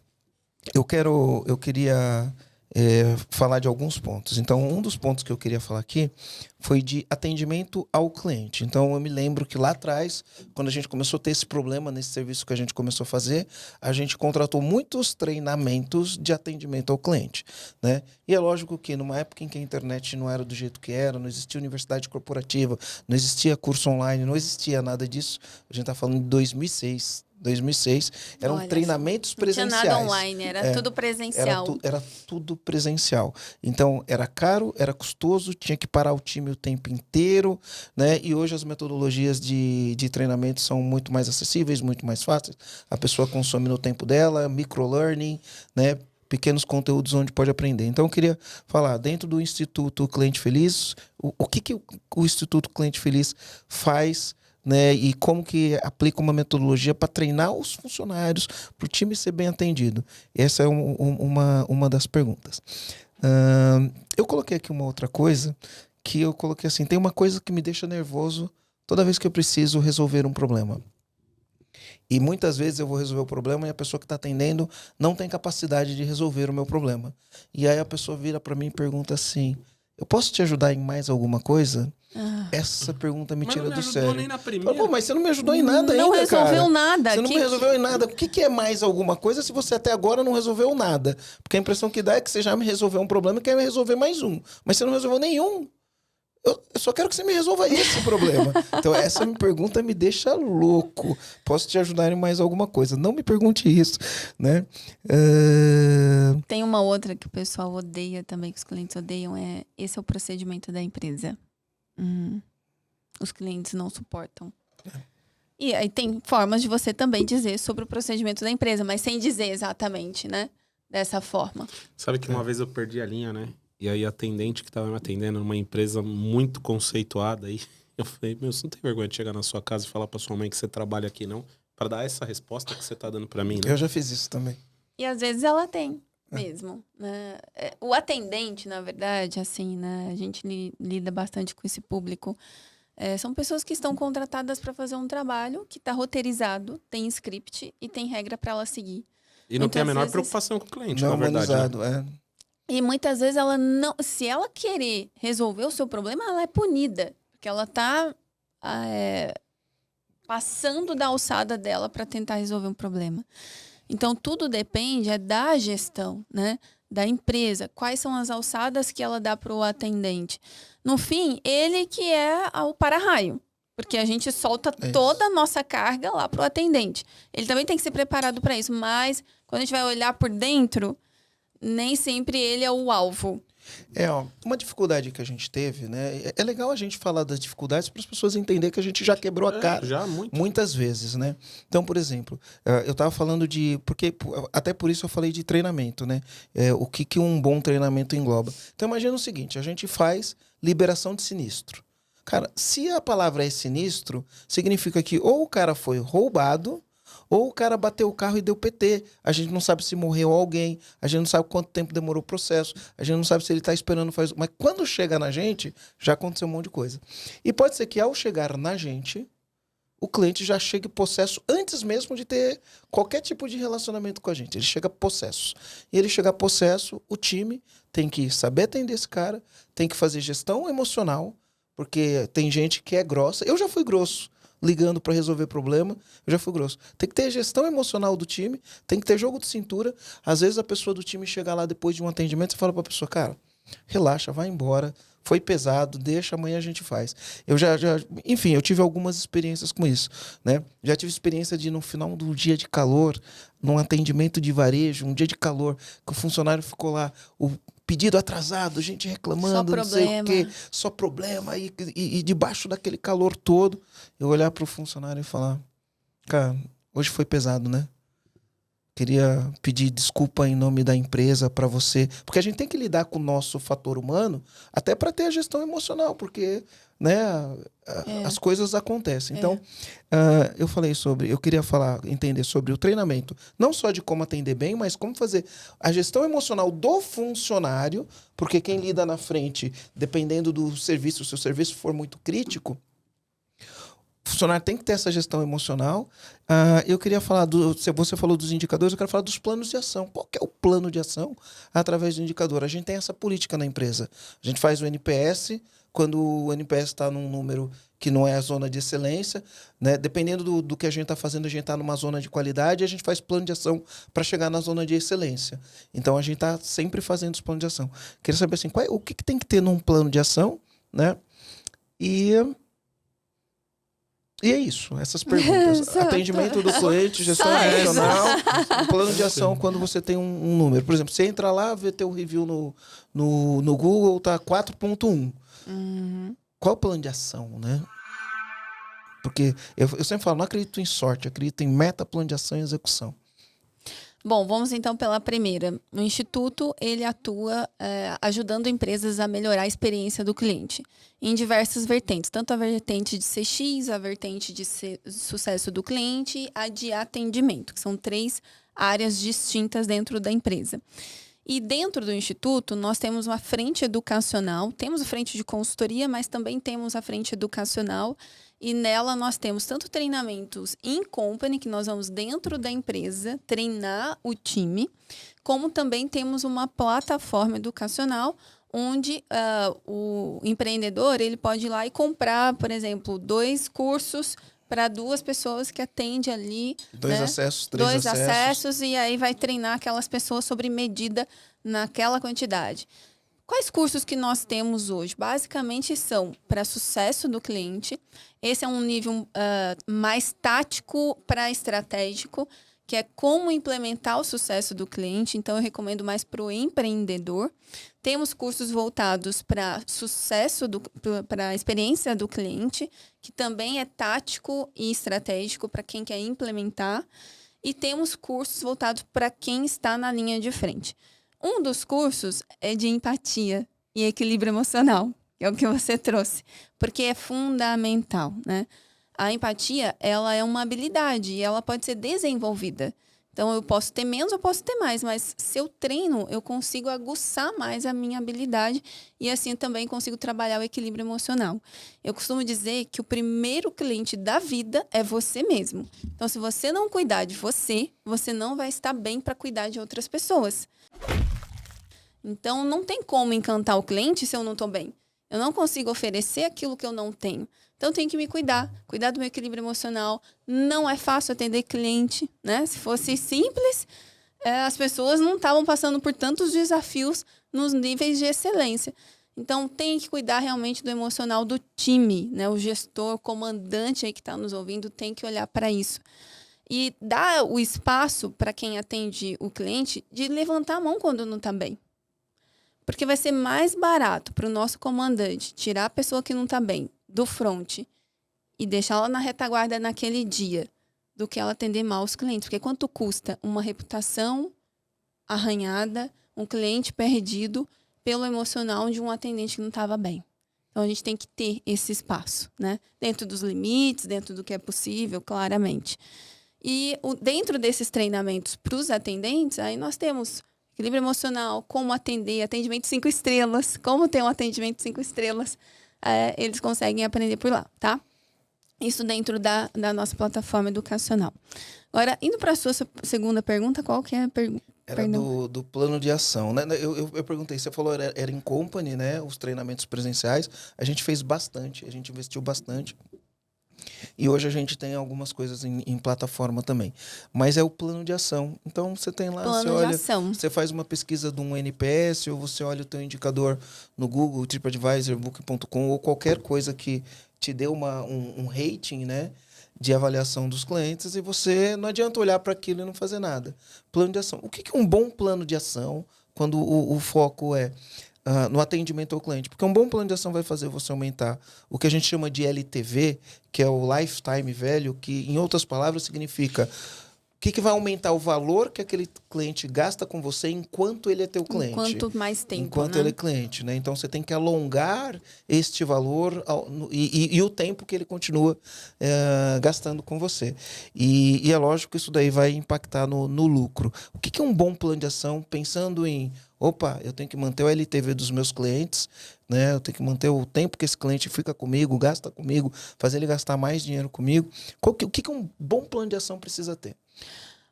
Eu queria falar de alguns pontos. Então, um dos pontos que eu queria falar aqui foi de atendimento ao cliente. Então, eu me lembro que lá atrás, quando a gente começou a ter esse problema nesse serviço que a gente começou a fazer, a gente contratou muitos treinamentos de atendimento ao cliente, né? E é lógico que numa época em que a internet não era do jeito que era, não existia universidade corporativa, não existia curso online, não existia nada disso. A gente está falando de 2006, eram treinamentos presenciais. Não tinha nada online, era tudo presencial. Era tudo presencial. Então, era caro, era custoso, tinha que parar o time o tempo inteiro, né? E hoje as metodologias de treinamento são muito mais acessíveis, muito mais fáceis. A pessoa consome no tempo dela, microlearning, né? Pequenos conteúdos onde pode aprender. Então, eu queria falar, dentro do Instituto Cliente Feliz, o que o Instituto Cliente Feliz faz, né, e como que aplica uma metodologia para treinar os funcionários, para o time ser bem atendido. Essa é uma das perguntas. Eu coloquei aqui uma outra coisa, que eu coloquei assim, tem uma coisa que me deixa nervoso toda vez que eu preciso resolver um problema. E muitas vezes eu vou resolver o problema e a pessoa que está atendendo não tem capacidade de resolver o meu problema. E aí a pessoa vira para mim e pergunta assim, eu posso te ajudar em mais alguma coisa? Essa pergunta me tira do sério. Mas não me ajudou nem na primeira. Mas você não me ajudou em nada ainda, Não resolveu nada. Você não me resolveu em nada. O que é mais alguma coisa se você até agora não resolveu nada? Porque a impressão que dá é que você já me resolveu um problema e quer me resolver mais um. Mas você não resolveu nenhum. Eu só quero que você me resolva esse problema. Então, essa pergunta me deixa louco. Posso te ajudar em mais alguma coisa? Não me pergunte isso, né? Tem uma outra que o pessoal odeia também, que os clientes odeiam, esse é o procedimento da empresa. Os clientes não suportam. E aí tem formas de você também dizer sobre o procedimento da empresa, mas sem dizer exatamente, né? Dessa forma. Sabe que uma vez eu perdi a linha, né? E aí a atendente que estava me atendendo numa empresa muito conceituada aí, eu falei, você não tem vergonha de chegar na sua casa e falar pra sua mãe que você trabalha aqui, não? Para dar essa resposta que você tá dando para mim, né? Eu já fiz isso também. E às vezes ela tem mesmo, né? O atendente, na verdade, assim, né? A gente lida bastante com esse público. São pessoas que estão contratadas para fazer um trabalho que está roteirizado, tem script e tem regra para ela seguir. E não tem a menor preocupação com o cliente, não, na verdade. Né? E muitas vezes ela não... Se ela querer resolver o seu problema, ela é punida. Porque ela está passando da alçada dela para tentar resolver um problema. Então, tudo depende da gestão, né? Da empresa. Quais são as alçadas que ela dá para o atendente? No fim, ele que é o para-raio. Porque a gente solta toda a nossa carga lá para o atendente. Ele também tem que ser preparado para isso. Mas, quando a gente vai olhar por dentro... nem sempre ele é o alvo. Uma dificuldade que a gente teve, né? É legal a gente falar das dificuldades para as pessoas entenderem que a gente já quebrou a cara. Muitas vezes, né? Então, por exemplo, eu estava falando até por isso eu falei de treinamento, né? O que um bom treinamento engloba. Então, imagina o seguinte, a gente faz liberação de sinistro. Cara, se a palavra é sinistro, significa que ou o cara foi roubado, ou o cara bateu o carro e deu PT. A gente não sabe se morreu alguém, a gente não sabe quanto tempo demorou o processo, a gente não sabe se ele está esperando fazer... Mas quando chega na gente, já aconteceu um monte de coisa. E pode ser que ao chegar na gente, o cliente já chegue possesso antes mesmo de ter qualquer tipo de relacionamento com a gente. Ele chega possesso. E ele chegar possesso, o time tem que saber atender esse cara, tem que fazer gestão emocional, porque tem gente que é grossa. Eu já fui grosso. Ligando para resolver problema, eu já fui grosso. Tem que ter gestão emocional do time, tem que ter jogo de cintura. Às vezes a pessoa do time chega lá depois de um atendimento e fala para a pessoa, cara, relaxa, vai embora, foi pesado, deixa, amanhã a gente faz. Enfim, eu tive algumas experiências com isso, né? Já tive experiência de no final do dia de calor, num atendimento de varejo, um dia de calor, que o funcionário ficou lá, o pedido atrasado, gente reclamando, não sei o quê, só problema, e debaixo daquele calor todo, eu olhar para o funcionário e falar, cara, hoje foi pesado, né? Queria pedir desculpa em nome da empresa para você, porque a gente tem que lidar com o nosso fator humano, até para ter a gestão emocional, porque, né, as coisas acontecem. Então, eu queria entender sobre o treinamento, não só de como atender bem, mas como fazer a gestão emocional do funcionário, porque quem lida na frente, dependendo do serviço, se o serviço for muito crítico, O funcionário tem que ter essa gestão emocional. Eu queria falar, você falou dos indicadores, eu quero falar dos planos de ação. Qual que é o plano de ação através do indicador? A gente tem essa política na empresa. A gente faz o NPS, quando o NPS está num número que não é a zona de excelência, né? Dependendo do que a gente está fazendo, a gente está numa zona de qualidade e a gente faz plano de ação para chegar na zona de excelência. Então, a gente está sempre fazendo os planos de ação. Queria saber assim, o que tem que ter num plano de ação, né? E é isso, essas perguntas. Atendimento do cliente, gestão emocional, o plano de ação quando você tem um número. Por exemplo, você entra lá, vê teu review no Google, tá 4.1. Qual o plano de ação, né? Porque eu sempre falo, não acredito em sorte, acredito em meta, plano de ação e execução. Bom, vamos então pela primeira. O Instituto, ele atua ajudando empresas a melhorar a experiência do cliente em diversas vertentes. Tanto a vertente de CX, a vertente de sucesso do cliente e a de atendimento, que são 3 áreas distintas dentro da empresa. E dentro do Instituto, nós temos uma frente educacional, temos a frente de consultoria, mas também temos a frente educacional. E nela nós temos tanto treinamentos in company, que nós vamos dentro da empresa treinar o time, como também temos uma plataforma educacional onde o empreendedor ele pode ir lá e comprar, por exemplo, 2 cursos para 2 pessoas que atende ali. 2 acessos, 3 2 acessos, e aí vai treinar aquelas pessoas sobre medida naquela quantidade. Quais cursos que nós temos hoje? Basicamente são para sucesso do cliente. Esse é um nível mais tático para estratégico, que é como implementar o sucesso do cliente. Então, eu recomendo mais para o empreendedor. Temos cursos voltados para sucesso, para a experiência do cliente, que também é tático e estratégico para quem quer implementar. E temos cursos voltados para quem está na linha de frente. Um dos cursos é de empatia e equilíbrio emocional, que é o que você trouxe, porque é fundamental, né? A empatia, ela é uma habilidade e ela pode ser desenvolvida. Então, eu posso ter menos, eu posso ter mais, mas se eu treino, eu consigo aguçar mais a minha habilidade e assim também consigo trabalhar o equilíbrio emocional. Eu costumo dizer que o primeiro cliente da vida é você mesmo. Então, se você não cuidar de você, você não vai estar bem para cuidar de outras pessoas. Então, não tem como encantar o cliente se eu não estou bem. Eu não consigo oferecer aquilo que eu não tenho. Então, eu tenho que me cuidar do meu equilíbrio emocional. Não é fácil atender cliente, né? Se fosse simples, as pessoas não estavam passando por tantos desafios nos níveis de excelência. Então, tem que cuidar realmente do emocional do time, né? O gestor, o comandante aí que está nos ouvindo tem que olhar para isso. E dar o espaço para quem atende o cliente de levantar a mão quando não está bem. Porque vai ser mais barato para o nosso comandante tirar a pessoa que não está bem do front e deixar ela na retaguarda naquele dia do que ela atender mal os clientes. Porque quanto custa uma reputação arranhada, um cliente perdido pelo emocional de um atendente que não estava bem. Então, a gente tem que ter esse espaço, né? Dentro dos limites, dentro do que é possível, claramente. E dentro desses treinamentos para os atendentes, aí nós temos equilíbrio emocional, como atender, atendimento 5 estrelas, como ter um atendimento 5 estrelas. Eles conseguem aprender por lá, tá? Isso dentro da nossa plataforma educacional. Agora, indo para a sua segunda pergunta, qual que é a pergunta? Era do plano de ação, né? Eu perguntei, você falou era in company, né? Os treinamentos presenciais. A gente fez bastante, a gente investiu bastante. E hoje a gente tem algumas coisas em plataforma também. Mas é o plano de ação. Então, você tem lá, você olha, você faz uma pesquisa de um NPS, ou você olha o teu indicador no Google, TripAdvisor, Booking.com, ou qualquer coisa que te dê um rating, né, de avaliação dos clientes, e você não adianta olhar para aquilo e não fazer nada. Plano de ação. O que é um bom plano de ação quando o foco é no atendimento ao cliente? Porque um bom plano de ação vai fazer você aumentar o que a gente chama de LTV, que é o Lifetime Value, que, em outras palavras, significa o que vai aumentar o valor que aquele cliente gasta com você enquanto ele é teu cliente. Enquanto mais tempo, enquanto ele é cliente, né? Então, você tem que alongar este valor e o tempo que ele continua gastando com você. E é lógico que isso daí vai impactar no lucro. O que é um bom plano de ação, pensando em Opa, eu tenho que manter o LTV dos meus clientes, né? Eu tenho que manter o tempo que esse cliente fica comigo, gasta comigo, fazer ele gastar mais dinheiro comigo. O que um bom plano de ação precisa ter?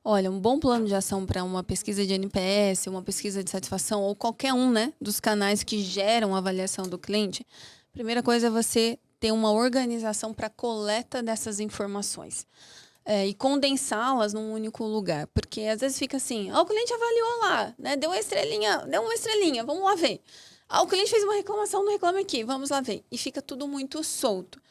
Olha, um bom plano de ação para uma pesquisa de NPS, uma pesquisa de satisfação ou qualquer um, né, dos canais que geram a avaliação do cliente, a primeira coisa é você ter uma organização para a coleta dessas informações e condensá-las num único lugar. Porque às vezes fica assim, o cliente avaliou lá, né, deu uma estrelinha, vamos lá ver. O cliente fez uma reclamação no Reclame Aqui, vamos lá ver. E fica tudo muito solto.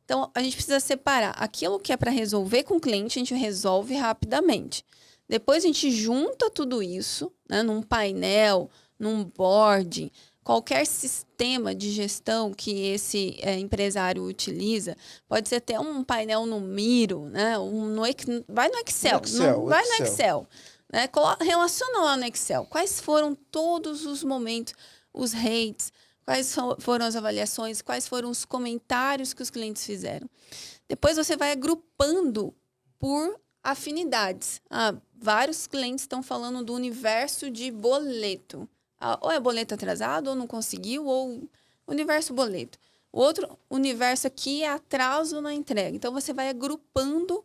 Então, a gente precisa separar aquilo que é para resolver com o cliente, a gente resolve rapidamente. Depois, a gente junta tudo isso, né, num painel, num board, qualquer sistema de gestão que esse empresário utiliza. Pode ser até um painel no Miro, né, vai no Excel. Vai no Excel. Né, relaciona lá no Excel. Quais foram todos os momentos, os rates, quais foram as avaliações, quais foram os comentários que os clientes fizeram. Depois você vai agrupando por afinidades. Vários clientes estão falando do universo de boleto. Ou é boleto atrasado, ou não conseguiu, ou universo boleto. O outro universo aqui é atraso na entrega. Então, você vai agrupando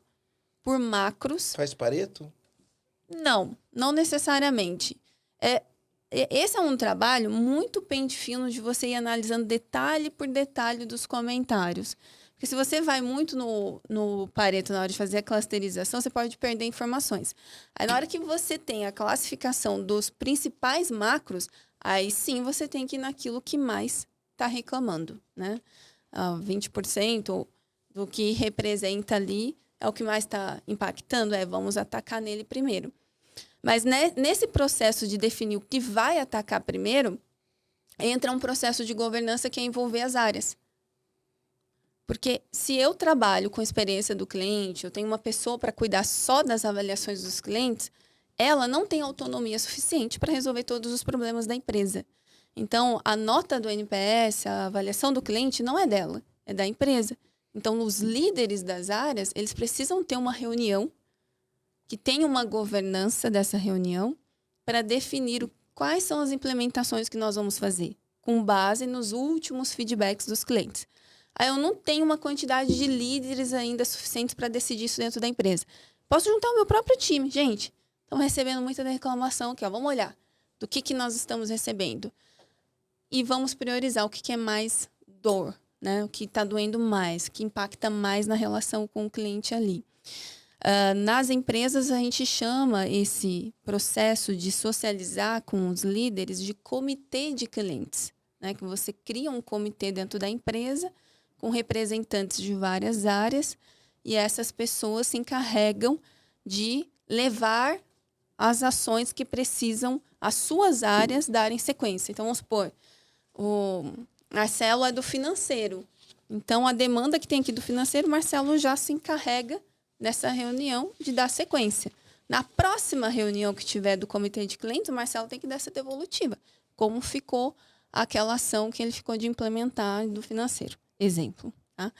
por macros. Faz Pareto? Não necessariamente. Esse é um trabalho muito pente fino de você ir analisando detalhe por detalhe dos comentários. Porque se você vai muito no Pareto na hora de fazer a clusterização, você pode perder informações. Aí, na hora que você tem a classificação dos principais macros, aí sim você tem que ir naquilo que mais está reclamando, né? 20% do que representa ali é o que mais está impactando, vamos atacar nele primeiro. Mas nesse processo de definir o que vai atacar primeiro, entra um processo de governança que é envolver as áreas. Porque se eu trabalho com experiência do cliente, eu tenho uma pessoa para cuidar só das avaliações dos clientes, ela não tem autonomia suficiente para resolver todos os problemas da empresa. Então, a nota do NPS, a avaliação do cliente, não é dela, é da empresa. Então, os líderes das áreas, eles precisam ter uma reunião que tenha uma governança dessa reunião para definir quais são as implementações que nós vamos fazer, com base nos últimos feedbacks dos clientes. Aí eu não tenho uma quantidade de líderes ainda suficientes para decidir isso dentro da empresa. Posso juntar o meu próprio time. Gente, estamos recebendo muita reclamação aqui, vamos olhar do que nós estamos recebendo. E vamos priorizar o que é mais dor, né? O que está doendo mais, o que impacta mais na relação com o cliente ali. Nas empresas, a gente chama esse processo de socializar com os líderes de comitê de clientes, né? Que você cria um comitê dentro da empresa com representantes de várias áreas e essas pessoas se encarregam de levar as ações que precisam as suas áreas darem sequência. Então, vamos supor, o Marcelo é do financeiro. Então, a demanda que tem aqui do financeiro, o Marcelo já se encarrega nessa reunião de dar sequência. Na próxima reunião que tiver do comitê de clientes, o Marcelo tem que dar essa devolutiva. Como ficou aquela ação que ele ficou de implementar do financeiro. Exemplo. Tá?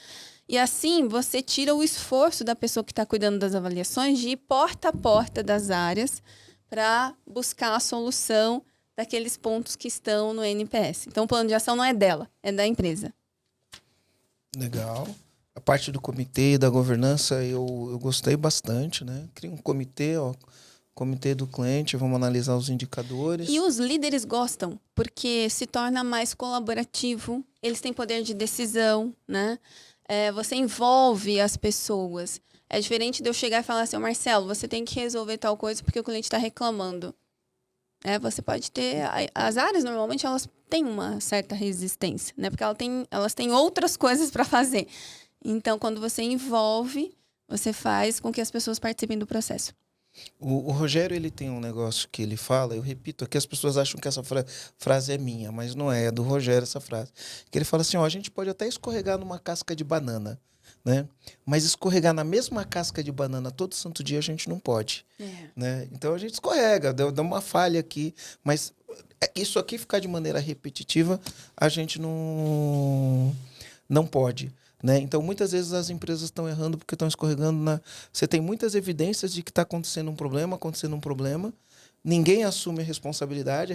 E assim, você tira o esforço da pessoa que está cuidando das avaliações de ir porta a porta das áreas para buscar a solução daqueles pontos que estão no NPS. Então, o plano de ação não é dela, é da empresa. Legal. A parte do comitê, da governança, eu gostei bastante, né? Cria um comitê, comitê do cliente, vamos analisar os indicadores. E os líderes gostam, porque se torna mais colaborativo, eles têm poder de decisão, né? Você envolve as pessoas. É diferente de eu chegar e falar assim, Marcelo, você tem que resolver tal coisa porque o cliente está reclamando. Você pode ter... As áreas, normalmente, elas têm uma certa resistência, né? Porque elas têm outras coisas para fazer. Então, quando você envolve, você faz com que as pessoas participem do processo. O Rogério, ele tem um negócio que ele fala, eu repito aqui, as pessoas acham que essa frase é minha, mas não é do Rogério essa frase. Que ele fala assim, a gente pode até escorregar numa casca de banana, né? Mas escorregar na mesma casca de banana todo santo dia a gente não pode. Né? Então a gente escorrega, dá uma falha aqui, mas isso aqui ficar de maneira repetitiva, a gente não pode. Né? Então, muitas vezes as empresas estão errando porque estão escorregando Você tem muitas evidências de que está acontecendo um problema, ninguém assume a responsabilidade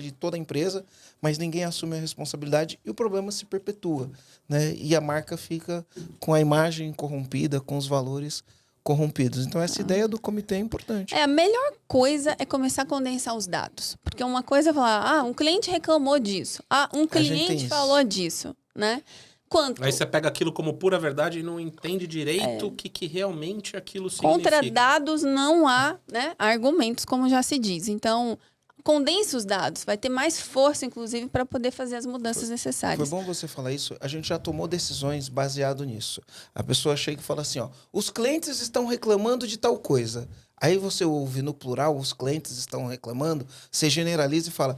de toda a empresa, mas ninguém assume a responsabilidade e o problema se perpetua, né? E a marca fica com a imagem corrompida, com os valores corrompidos. Então, essa ideia do comitê é importante. A melhor coisa é começar a condensar os dados. Porque uma coisa é falar, um cliente reclamou disso. Um cliente falou disso, né? Quanto? Aí você pega aquilo como pura verdade e não entende direito o que realmente aquilo significa. Contra dados não há, né, argumentos, como já se diz. Então, condense os dados. Vai ter mais força, inclusive, para poder fazer as mudanças necessárias. Foi bom você falar isso. A gente já tomou decisões baseado nisso. A pessoa chega e fala assim, os clientes estão reclamando de tal coisa. Aí você ouve no plural, os clientes estão reclamando, você generaliza e fala,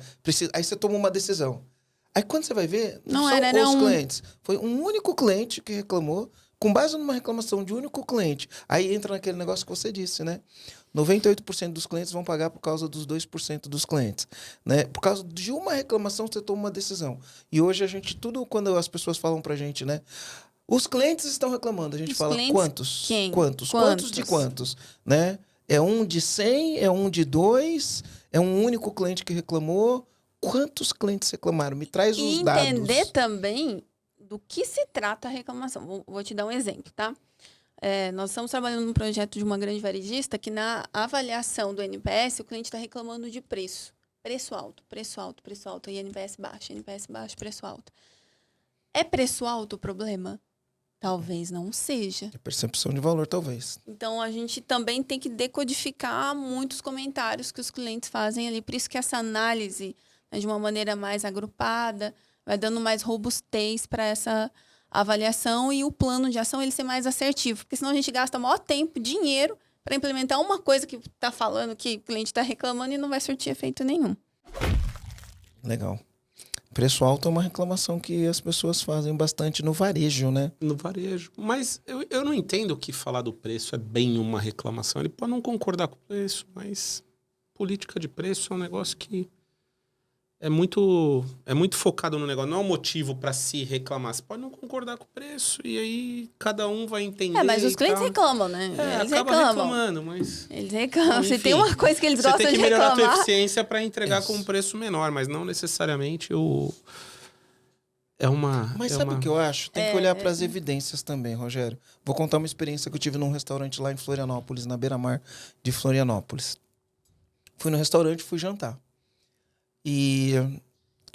aí você toma uma decisão. Aí quando você vai ver, não são os clientes. Foi um único cliente que reclamou, com base numa reclamação de um único cliente. Aí entra naquele negócio que você disse, né? 98% dos clientes vão pagar por causa dos 2% dos clientes, né? Por causa de uma reclamação, você toma uma decisão. E hoje quando as pessoas falam pra gente, né? Os clientes estão reclamando. A gente fala, quantos? Quem? Quantos de quantos? Né? É um de 100? É um de 2? É um único cliente que reclamou? Quantos clientes reclamaram? Me traz os dados. E entender também do que se trata a reclamação. Vou te dar um exemplo, tá? Nós estamos trabalhando num projeto de uma grande varejista que na avaliação do NPS o cliente está reclamando de preço. Preço alto. E NPS baixo, preço alto. É preço alto o problema? Talvez não seja. É percepção de valor, talvez. Então, a gente também tem que decodificar muitos comentários que os clientes fazem ali. Por isso que essa análise, né, de uma maneira mais agrupada, vai dando mais robustez para essa avaliação e o plano de ação ele ser mais assertivo. Porque senão a gente gasta maior tempo, dinheiro, para implementar uma coisa que está falando que o cliente está reclamando e não vai surtir efeito nenhum. Legal. Preço alto é uma reclamação que as pessoas fazem bastante no varejo, né? No varejo. Mas eu não entendo que falar do preço é bem uma reclamação. Ele pode não concordar com o preço, mas política de preço é um negócio que é muito focado no negócio. Não é um motivo para se reclamar. Você pode não concordar com o preço e aí cada um vai entender. Mas os clientes reclamam, né? Eles reclamando, mas... Eles reclamam. Enfim, se tem uma coisa que eles gostam de reclamar... Você tem que melhorar a tua eficiência para entregar com um preço menor, mas não necessariamente Mas sabe o que eu acho? Tem que olhar para as evidências também, Rogério. Vou contar uma experiência que eu tive num restaurante lá em Florianópolis, na beira-mar de Florianópolis. Fui no restaurante, fui jantar. E,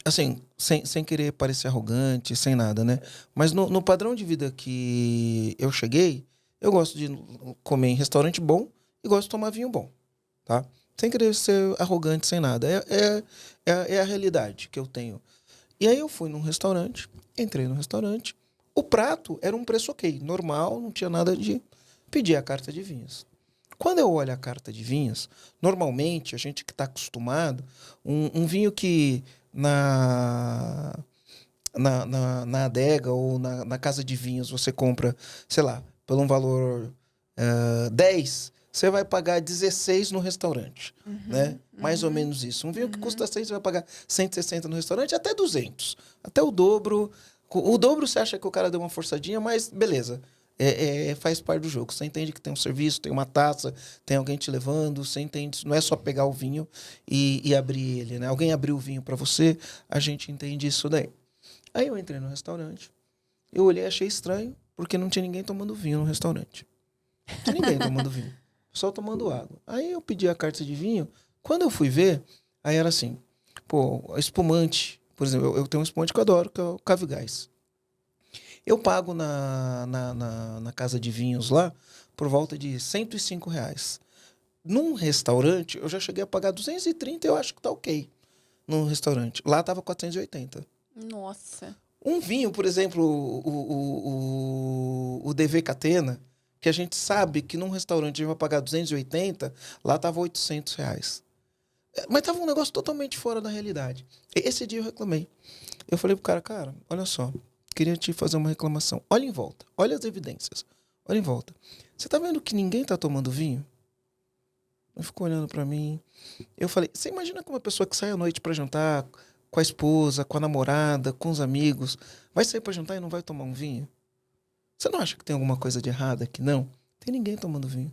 assim, sem querer parecer arrogante, sem nada, né? Mas no padrão de vida que eu cheguei, eu gosto de comer em restaurante bom e gosto de tomar vinho bom, tá? Sem querer ser arrogante, sem nada. É a realidade que eu tenho. E aí eu fui num restaurante, entrei no restaurante, o prato era um preço ok, normal, não tinha nada de pedir a carta de vinhos. Quando eu olho a carta de vinhos, normalmente, a gente que está acostumado, um vinho que na adega ou na casa de vinhos você compra, sei lá, por um valor 10, você vai pagar 16 no restaurante, né? Mais ou menos isso. Um vinho que custa 100, você vai pagar 160 no restaurante, até 200. Até o dobro. O dobro você acha que o cara deu uma forçadinha, mas beleza. Faz parte do jogo. Você entende que tem um serviço, tem uma taça, tem alguém te levando, você entende. Não é só pegar o vinho e abrir ele, né? Alguém abriu o vinho para você, a gente entende isso daí. Aí eu entrei no restaurante, eu olhei e achei estranho, porque não tinha ninguém tomando vinho no restaurante. Não tinha ninguém tomando vinho. Só tomando água. Aí eu pedi a carta de vinho. Quando eu fui ver, aí era assim, espumante. Por exemplo, eu tenho um espumante que eu adoro, que é o Cavigás. Eu pago na casa de vinhos lá por volta de R$105. Num restaurante, eu já cheguei a pagar 230, eu acho que tá ok. Num restaurante. Lá tava 480. Nossa. Um vinho, por exemplo, o DV Catena, que a gente sabe que num restaurante a gente vai pagar 280, lá tava R$800. Mas tava um negócio totalmente fora da realidade. Esse dia eu reclamei. Eu falei pro cara, olha só, queria te fazer uma reclamação. Olha em volta, olha as evidências. Olha em volta. Você tá vendo que ninguém tá tomando vinho? Ele ficou olhando pra mim. Eu falei, você imagina que uma pessoa que sai à noite pra jantar com a esposa, com a namorada, com os amigos, vai sair pra jantar e não vai tomar um vinho? Você não acha que tem alguma coisa de errado aqui? Não. Tem ninguém tomando vinho.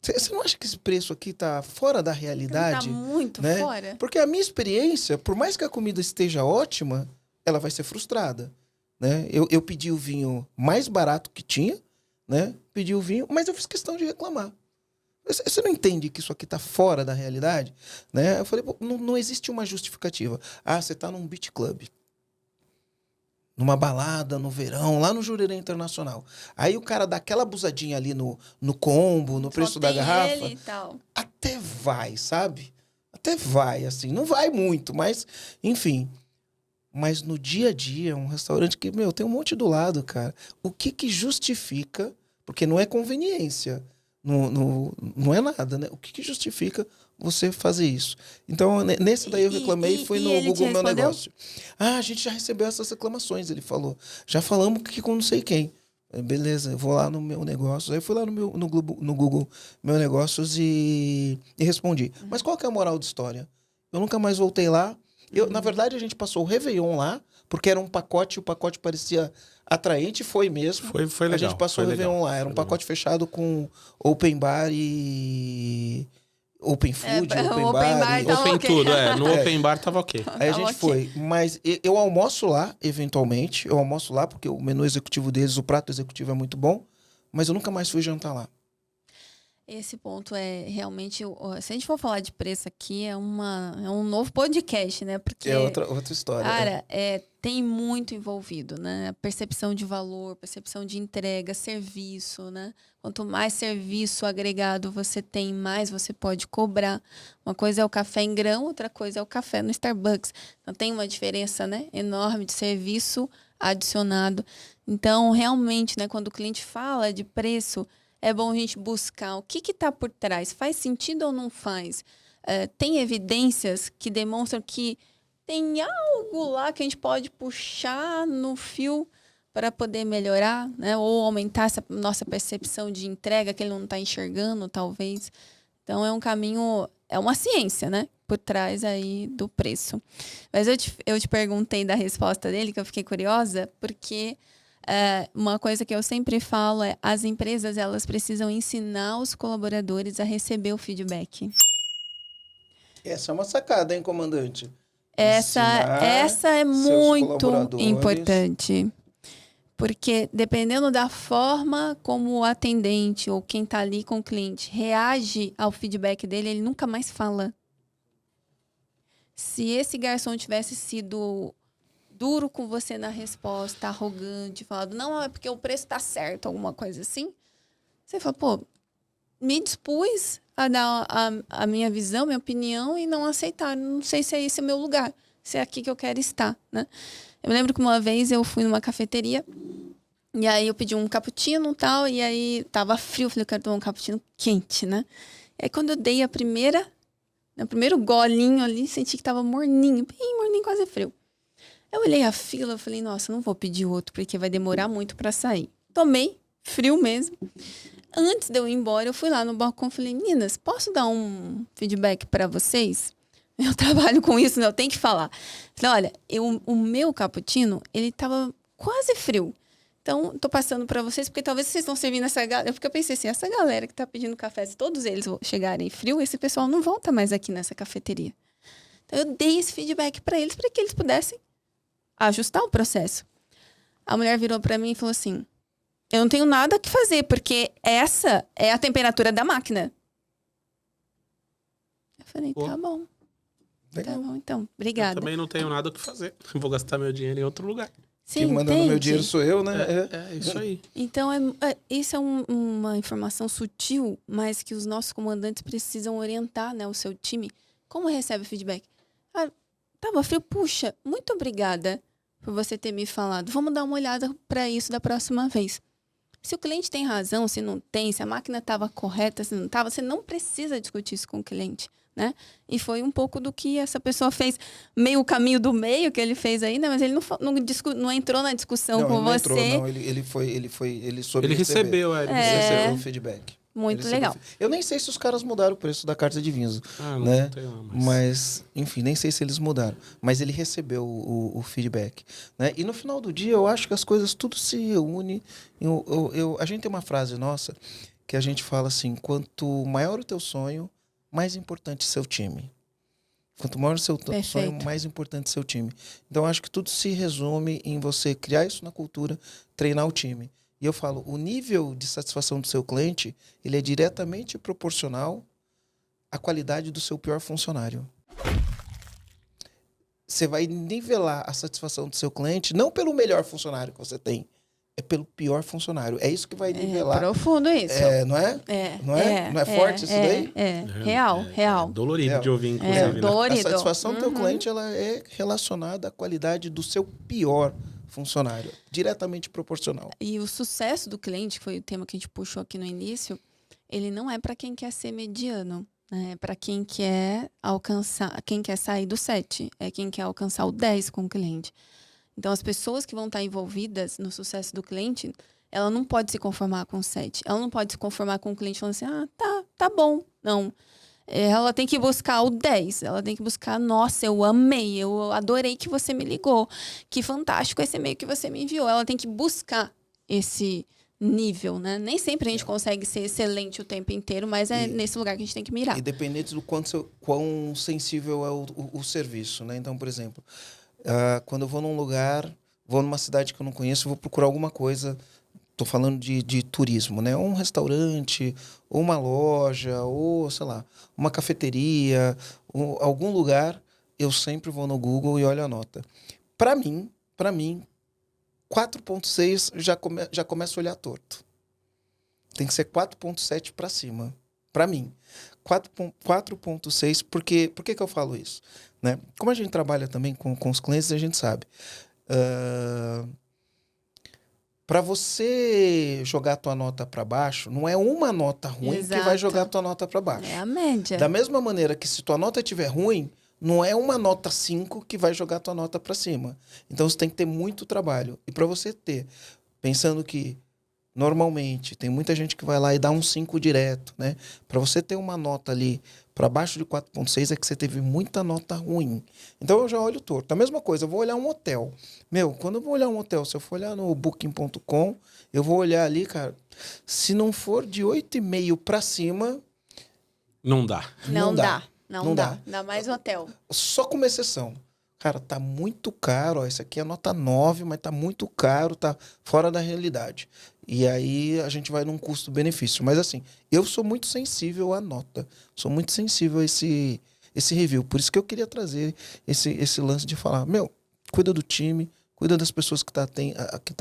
Você não acha que esse preço aqui tá fora da realidade? Tá muito né? fora. Porque a minha experiência, por mais que a comida esteja ótima, ela vai ser frustrada. Né? Eu pedi o vinho mais barato que tinha, né? Pedi o vinho, mas eu fiz questão de reclamar. Você não entende que isso aqui tá fora da realidade? Né? Eu falei, não existe uma justificativa. Ah, você tá num beach club. Numa balada, no verão, lá no Jurerê Internacional. Aí o cara dá aquela abusadinha ali no combo, no preço da garrafa. Ele e tal. Até vai, sabe? Até vai, assim. Não vai muito, mas, enfim. Mas no dia a dia, um restaurante que, tem um monte do lado, cara. O que justifica? Porque não é conveniência. Não é nada, né? O que justifica você fazer isso? Então, nesse daí eu reclamei e foi no Google Meu Negócio. Ah, a gente já recebeu essas reclamações, ele falou. Já falamos aqui com não sei quem. Beleza, eu vou lá no Meu Negócios. Aí eu fui lá no Google Meu Negócios e respondi. Mas qual que é a moral da história? Eu nunca mais voltei lá. Na verdade, a gente passou o Réveillon lá, porque era um pacote, o pacote parecia atraente, foi mesmo. Foi legal. A gente passou o Réveillon lá, era um pacote fechado com open bar e... Open food, open bar. Open tudo, No open bar tava ok. Aí a gente foi. Mas eu almoço lá, eventualmente. Eu almoço lá, porque o menu executivo deles, o prato executivo é muito bom. Mas eu nunca mais fui jantar lá. Esse ponto é realmente... Se a gente for falar de preço aqui, é um novo podcast, né? Porque, é outra história. Cara, tem muito envolvido, né? A percepção de valor, percepção de entrega, serviço, né? Quanto mais serviço agregado você tem, mais você pode cobrar. Uma coisa é o café em grão, outra coisa é o café no Starbucks. Então, tem uma diferença, né, enorme de serviço adicionado. Então, realmente, né, quando o cliente fala de preço... É bom a gente buscar o que está por trás. Faz sentido ou não faz? Tem evidências que demonstram que tem algo lá que a gente pode puxar no fio para poder melhorar, né? Ou aumentar essa nossa percepção de entrega que ele não está enxergando, talvez. Então, é um caminho, é uma ciência, né? Por trás aí do preço. Mas eu te perguntei da resposta dele, que eu fiquei curiosa, porque... uma coisa que eu sempre falo é as empresas elas precisam ensinar os colaboradores a receber o feedback. Essa é uma sacada, hein, comandante? Essa é muito importante. Porque dependendo da forma como o atendente ou quem está ali com o cliente reage ao feedback dele, ele nunca mais fala. Se esse garçom tivesse sido... duro com você na resposta, arrogante, falado, não, é porque o preço tá certo, alguma coisa assim. Você fala, me dispus a dar a minha visão, minha opinião e não aceitar. Não sei se é esse o meu lugar, se é aqui que eu quero estar, né? Eu me lembro que uma vez eu fui numa cafeteria e aí eu pedi um cappuccino e tal, e aí tava frio, eu falei, eu quero tomar um cappuccino quente, né? E aí quando eu dei o primeiro golinho ali, senti que tava morninho, bem morninho, quase frio. Eu olhei a fila e falei, nossa, não vou pedir outro, porque vai demorar muito para sair. Tomei, frio mesmo. Antes de eu ir embora, eu fui lá no balcão e falei, meninas, posso dar um feedback para vocês? Eu trabalho com isso, né? Eu tenho que falar. Falei, olha, o meu cappuccino, ele tava quase frio. Então, tô passando para vocês, porque talvez vocês estão servindo essa galera. Porque eu pensei assim, essa galera que tá pedindo café, se todos eles chegarem frio, esse pessoal não volta mais aqui nessa cafeteria. Então, eu dei esse feedback para eles que eles pudessem ajustar o processo. A mulher virou para mim e falou assim, eu não tenho nada que fazer, porque essa é a temperatura da máquina. Eu falei, tá bom. Legal. Tá bom, então. Obrigada. Eu também não tenho nada o que fazer. Vou gastar meu dinheiro em outro lugar. Sim, quem manda no meu dinheiro sou eu, né? É isso aí. Então, isso é uma informação sutil, mas que os nossos comandantes precisam orientar, né, o seu time. Como recebe o feedback? Tava frio, puxa, muito obrigada por você ter me falado. Vamos dar uma olhada para isso da próxima vez. Se o cliente tem razão, se não tem, se a máquina estava correta, se não estava, você não precisa discutir isso com o cliente, né? E foi um pouco do que essa pessoa fez, meio o caminho do meio que ele fez aí, né? Mas ele não entrou na discussão com você. Ele soube ele recebeu, ele recebeu o feedback. Muito legal. Eu nem sei se os caras mudaram o preço da carta de vinhos, não né? Tem lá, mas, enfim, nem sei se eles mudaram. Mas ele recebeu o feedback, né? E no final do dia, eu acho que as coisas tudo se reúne. A gente tem uma frase nossa que a gente fala assim, quanto maior o teu sonho, mais importante seu time. Quanto maior o seu sonho, mais importante seu time. Então, acho que tudo se resume em você criar isso na cultura, treinar o time. E eu falo, o nível de satisfação do seu cliente, ele é diretamente proporcional à qualidade do seu pior funcionário. Você vai nivelar a satisfação do seu cliente, não pelo melhor funcionário que você tem, é pelo pior funcionário. É isso que vai nivelar. É profundo isso. Não é? Não é forte isso daí? Real. Dolorido de ouvir, inclusive. Dolorido. A satisfação do teu cliente, ela é relacionada à qualidade do seu pior funcionário. Diretamente proporcional. E o sucesso do cliente, que foi o tema que a gente puxou aqui no início, ele não é para quem quer ser mediano. É para quem quer alcançar, quem quer sair do 7. É quem quer alcançar o 10 com o cliente. Então, as pessoas que vão estar envolvidas no sucesso do cliente, ela não pode se conformar com o 7. Ela não pode se conformar com o cliente falando assim, tá bom. Não. Ela tem que buscar o 10. Ela tem que buscar, nossa, eu amei, eu adorei que você me ligou. Que fantástico esse e-mail que você me enviou. Ela tem que buscar esse nível, né? Nem sempre a gente consegue ser excelente o tempo inteiro, mas é nesse lugar que a gente tem que mirar. Independente do quão sensível é o serviço, né? Então, por exemplo... quando eu vou num lugar, vou numa cidade que eu não conheço, vou procurar alguma coisa, estou falando de turismo, né? Ou um restaurante, ou uma loja, ou, sei lá, uma cafeteria, ou algum lugar, eu sempre vou no Google e olho a nota. Para mim, 4.6 já começa a olhar torto. Tem que ser 4.7 para cima. Para mim. 4.6, por que eu falo isso? Né? Como a gente trabalha também com os clientes, a gente sabe. Para você jogar a tua nota para baixo, não é uma nota ruim que vai jogar a tua nota para baixo. É a média. Da mesma maneira que se tua nota estiver ruim, não é uma nota 5 que vai jogar a tua nota para cima. Então, você tem que ter muito trabalho. E para você ter, pensando que normalmente, tem muita gente que vai lá e dá um 5 direto, né? Para você ter uma nota ali para baixo de 4.6 é que você teve muita nota ruim. Então eu já olho torto. A mesma coisa, eu vou olhar um hotel. Quando eu vou olhar um hotel, se eu for olhar no Booking.com, eu vou olhar ali, cara, se não for de 8,5 para cima... Não dá. Não dá. Ainda mais hotel. Só com uma exceção. Cara, tá muito caro, ó, isso aqui é nota 9, mas tá muito caro, tá fora da realidade. E aí a gente vai num custo-benefício. Mas assim, eu sou muito sensível à nota. Sou muito sensível a esse review. Por isso que eu queria trazer esse lance de falar, cuida do time, cuida das pessoas que tá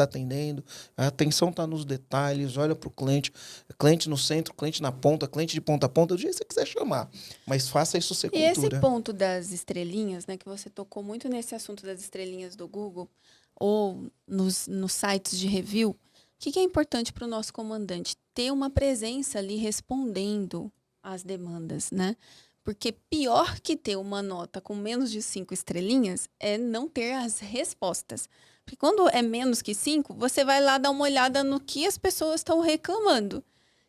atendendo, a atenção tá nos detalhes, olha pro cliente, cliente no centro, cliente na ponta, cliente de ponta a ponta, do jeito que você quiser chamar. Mas faça isso ser cultura. E esse ponto das estrelinhas, né, que você tocou muito nesse assunto das estrelinhas do Google, ou nos sites de review, o que é importante para o nosso comandante? Ter uma presença ali respondendo às demandas, né? Porque pior que ter uma nota com menos de 5 estrelinhas é não ter as respostas. Porque quando é menos que 5, você vai lá dar uma olhada no que as pessoas estão reclamando.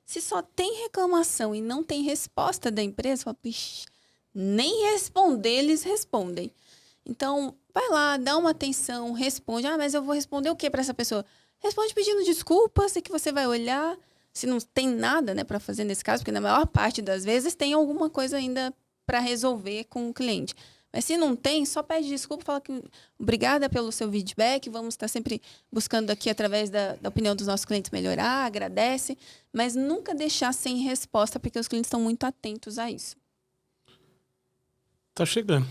Se só tem reclamação e não tem resposta da empresa, fala, nem responder eles respondem. Então, vai lá, dá uma atenção, responde. Mas eu vou responder o que para essa pessoa? Responde pedindo desculpas, e que você vai olhar. Se não tem nada, né, para fazer nesse caso, porque na maior parte das vezes tem alguma coisa ainda para resolver com o cliente. Mas se não tem, só pede desculpa, fala que obrigada pelo seu feedback, vamos estar sempre buscando aqui, através da opinião dos nossos clientes, melhorar, agradece, mas nunca deixar sem resposta, porque os clientes estão muito atentos a isso. Tá chegando.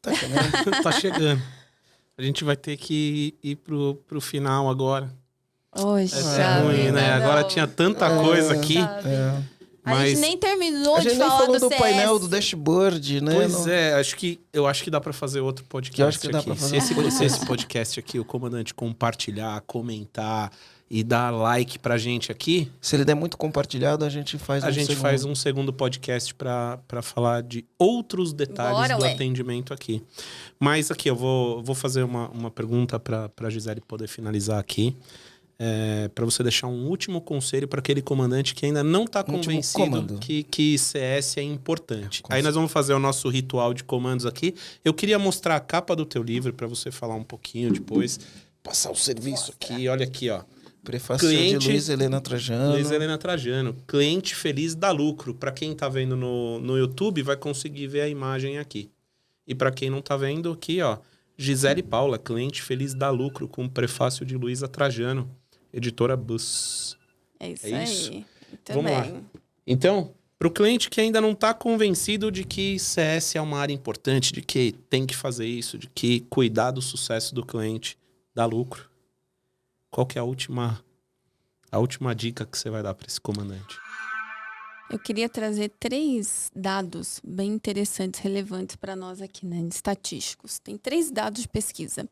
Tá chegando. A gente vai ter que ir pro final agora. Essa é ruim, né? Agora tinha tanta coisa aqui. Mas a gente nem terminou de falar do CS. A gente nem falou do painel, do dashboard, né? Pois eu acho que dá para fazer outro podcast. Eu acho que dá para fazer. Se esse podcast aqui, o comandante compartilhar, comentar e dar like pra gente aqui... Se ele der muito compartilhado, a gente faz faz um segundo podcast para falar de outros detalhes do atendimento aqui. Mas aqui, eu vou fazer uma pergunta pra Gisele poder finalizar aqui. Para você deixar um último conselho para aquele comandante que ainda não está convencido que CS é importante. Aí nós vamos fazer o nosso ritual de comandos aqui. Eu queria mostrar a capa do teu livro para você falar um pouquinho depois. Passar o serviço aqui. Olha aqui, ó. Prefácio de Luiz Helena Trajano. Luiz Helena Trajano. Cliente feliz dá lucro. Para quem tá vendo no YouTube, vai conseguir ver a imagem aqui. E para quem não tá vendo aqui, ó, Gisele Paula, cliente feliz dá lucro, com o prefácio de Luísa Trajano, editora Bus. É isso aí. Muito Vamos lá. Então, para o cliente que ainda não está convencido de que CS é uma área importante, de que tem que fazer isso, de que cuidar do sucesso do cliente dá lucro, qual que é a última dica que você vai dar para esse comandante? Eu queria trazer 3 dados bem interessantes, relevantes para nós aqui, né, estatísticos. Tem 3 dados de pesquisa.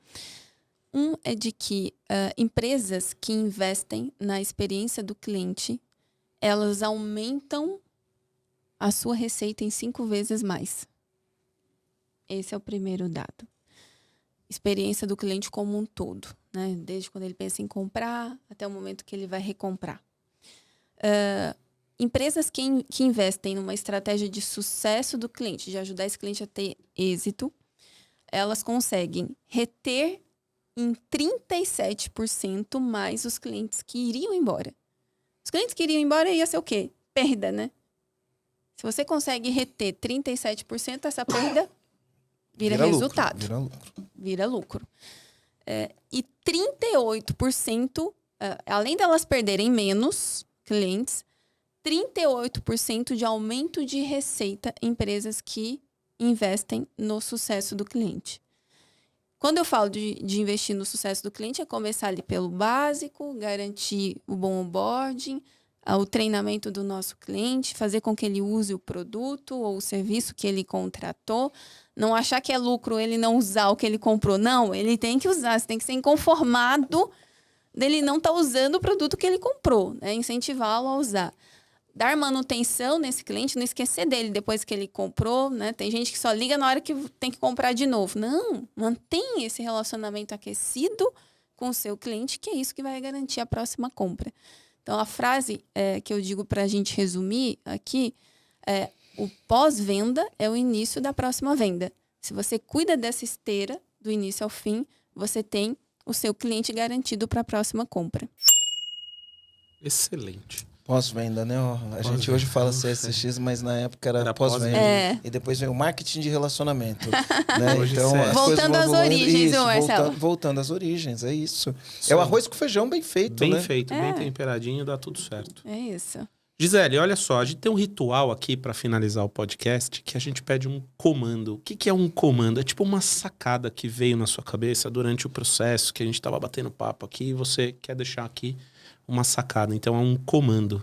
Um é de que empresas que investem na experiência do cliente, elas aumentam a sua receita em 5 vezes mais. Esse é o primeiro dado. Experiência do cliente como um todo, né? Desde quando ele pensa em comprar até o momento que ele vai recomprar. Empresas que investem numa estratégia de sucesso do cliente, de ajudar esse cliente a ter êxito, elas conseguem reter em 37% mais os clientes que iriam embora. Os clientes que iriam embora ia ser o quê? Perda, né? Se você consegue reter 37%, essa perda vira resultado. Vira lucro. E 38%, além delas perderem menos clientes, 38% de aumento de receita em empresas que investem no sucesso do cliente. Quando eu falo de investir no sucesso do cliente, é começar ali pelo básico, garantir o bom onboarding, o treinamento do nosso cliente, fazer com que ele use o produto ou o serviço que ele contratou. Não achar que é lucro ele não usar o que ele comprou. Não, ele tem que usar. Você tem que ser inconformado dele não estar usando o produto que ele comprou, né? Incentivá-lo a usar. Dar manutenção nesse cliente, não esquecer dele depois que ele comprou, né? Tem gente que só liga na hora que tem que comprar de novo. Não, mantenha esse relacionamento aquecido com o seu cliente, que é isso que vai garantir a próxima compra. Então, a frase que eu digo para a gente resumir aqui é: o pós-venda é o início da próxima venda. Se você cuida dessa esteira, do início ao fim, você tem o seu cliente garantido para a próxima compra. Excelente. Pós-venda, né? A gente hoje fala CSX, mas na época era pós-venda. E depois veio o marketing de relacionamento. Né? Então, voltando às origens, viu, Marcelo? Voltando às origens, é isso. É o arroz com feijão bem feito, bem né? Feito, bem temperadinho, dá tudo certo. É isso. Gisele, olha só, a gente tem um ritual aqui para finalizar o podcast que a gente pede um comando. O que é um comando? É tipo uma sacada que veio na sua cabeça durante o processo, que a gente estava batendo papo aqui, e você quer deixar aqui uma sacada. Então é um comando.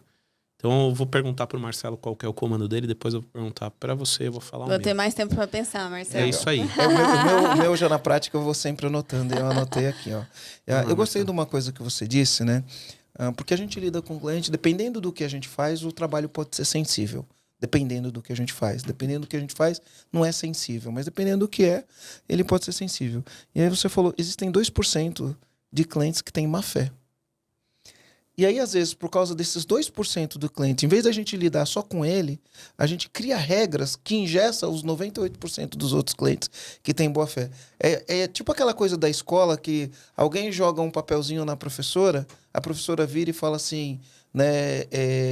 Então eu vou perguntar pro Marcelo qual que é o comando dele, depois eu vou perguntar para você, eu vou falar Vou ter mais tempo para pensar, Marcelo. É isso aí. O meu já na prática eu vou sempre anotando, eu anotei aqui, ó. Eu gostei de uma coisa que você disse, né? Porque a gente lida com o cliente, dependendo do que a gente faz, o trabalho pode ser sensível. Dependendo do que a gente faz. Dependendo do que a gente faz, não é sensível. Mas dependendo do que é, ele pode ser sensível. E aí você falou, existem 2% de clientes que têm má fé. E aí, às vezes, por causa desses 2% do cliente, em vez da gente lidar só com ele, a gente cria regras que engessam os 98% dos outros clientes que têm boa fé. É tipo aquela coisa da escola que alguém joga um papelzinho na professora, a professora vira e fala assim, né?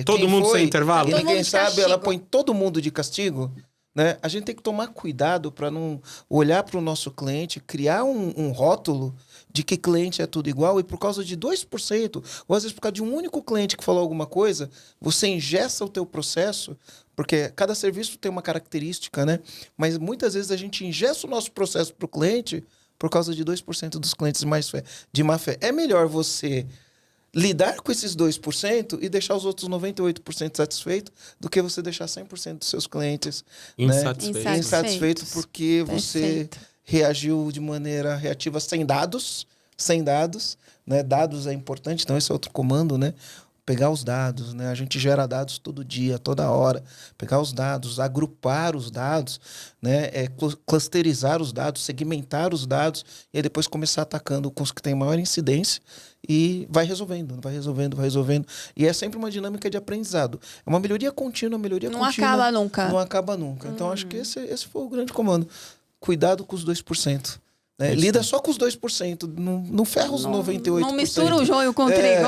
Todo mundo sem intervalo? E ninguém sabe, ela põe todo mundo de castigo. Né? A gente tem que tomar cuidado para não olhar para o nosso cliente, criar um rótulo de que cliente é tudo igual, e por causa de 2%, ou às vezes por causa de um único cliente que falou alguma coisa, você engessa o teu processo, porque cada serviço tem uma característica, né? Mas muitas vezes a gente engessa o nosso processo para o cliente por causa de 2% dos clientes de má fé. É melhor você lidar com esses 2% e deixar os outros 98% satisfeitos do que você deixar 100% dos seus clientes insatisfeitos porque você reagiu de maneira reativa sem dados, né? Dados é importante, então esse é outro comando, né? Pegar os dados, né? A gente gera dados todo dia, toda hora. Pegar os dados, agrupar os dados, né? Clusterizar os dados, segmentar os dados e aí depois começar atacando com os que têm maior incidência e vai resolvendo. E é sempre uma dinâmica de aprendizado. É uma melhoria contínua, Não acaba nunca. Não acaba nunca. Então, acho que esse foi o grande comando. Cuidado com os 2%. Né? Lida só com os 2%, não ferra os 98%. Não mistura o joio com o trigo.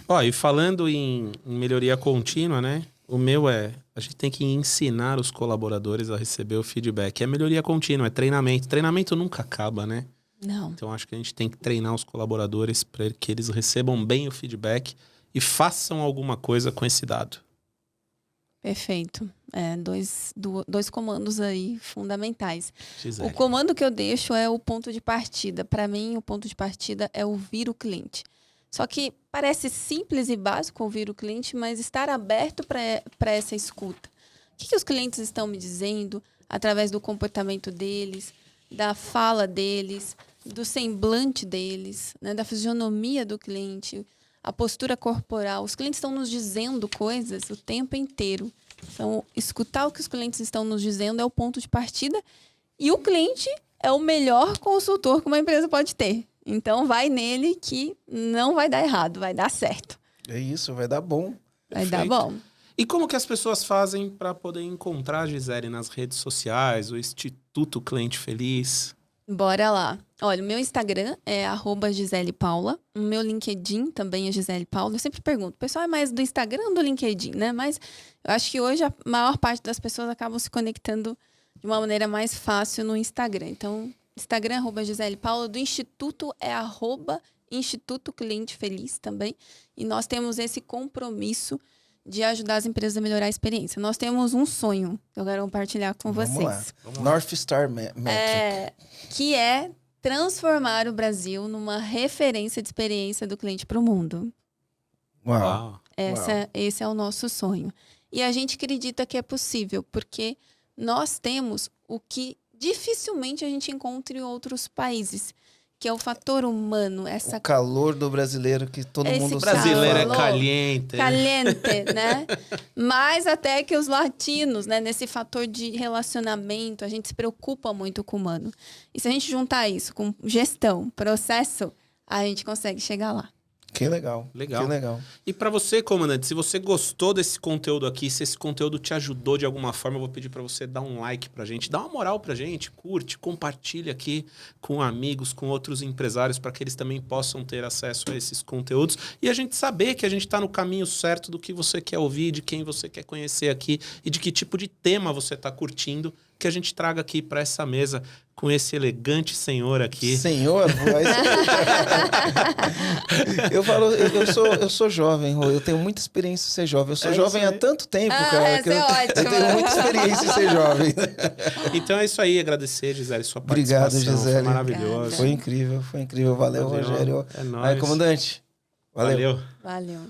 Ó, e falando em melhoria contínua, né? O meu a gente tem que ensinar os colaboradores a receber o feedback. É melhoria contínua, é treinamento. Treinamento nunca acaba, né? Não. Então, acho que a gente tem que treinar os colaboradores para que eles recebam bem o feedback e façam alguma coisa com esse dado. Perfeito. Dois comandos aí fundamentais. Gisele. O comando que eu deixo é o ponto de partida. Para mim, o ponto de partida é ouvir o cliente. Só que parece simples e básico ouvir o cliente, mas estar aberto para essa escuta. O que os clientes estão me dizendo através do comportamento deles, da fala deles, do semblante deles, né, da fisionomia do cliente, a postura corporal. Os clientes estão nos dizendo coisas o tempo inteiro. Então, escutar o que os clientes estão nos dizendo é o ponto de partida. E o cliente é o melhor consultor que uma empresa pode ter. Então, vai nele que não vai dar errado, vai dar certo. É isso, vai dar bom. Vai dar bom. E como que as pessoas fazem para poder encontrar a Gisele nas redes sociais, o Instituto Cliente Feliz? Bora lá. Olha, o meu Instagram é @GiselePaula. O meu LinkedIn também é Gisele Paula. Eu sempre pergunto, o pessoal é mais do Instagram ou do LinkedIn, né? Mas eu acho que hoje a maior parte das pessoas acabam se conectando de uma maneira mais fácil no Instagram. Então, Instagram é @Gisele Paula. Do Instituto é @Instituto Cliente Feliz também. E nós temos esse compromisso de ajudar as empresas a melhorar a experiência. Nós temos um sonho que eu quero compartilhar com vocês. Vamos lá. North Star Metric. Que é transformar o Brasil numa referência de experiência do cliente para o mundo. Uau. Esse é o nosso sonho. E a gente acredita que é possível, porque nós temos o que dificilmente a gente encontra em outros países, que é o fator humano. O calor do brasileiro que todo mundo sabe. O brasileiro é caliente. Caliente, né? Mais até que os latinos, né? Nesse fator de relacionamento, a gente se preocupa muito com o humano. E se a gente juntar isso com gestão, processo, a gente consegue chegar lá. Que legal. Que legal. E para você, comandante, se você gostou desse conteúdo aqui, se esse conteúdo te ajudou de alguma forma, eu vou pedir para você dar um like pra gente, dá uma moral pra gente, curte, compartilha aqui com amigos, com outros empresários, para que eles também possam ter acesso a esses conteúdos e a gente saber que a gente tá no caminho certo do que você quer ouvir, de quem você quer conhecer aqui e de que tipo de tema você tá curtindo, que a gente traga aqui para essa mesa com esse elegante senhor aqui. Senhor? Eu sou jovem, Rô. Eu tenho muita experiência em ser jovem. Eu sou jovem há tanto tempo, cara. Que eu tenho muita experiência em ser jovem. Então é isso aí. Agradecer, Gisele, sua participação. Obrigado, Gisele. Foi maravilhoso. Foi incrível. Valeu, Rogério. É nóis. Aí, comandante. Valeu. Valeu.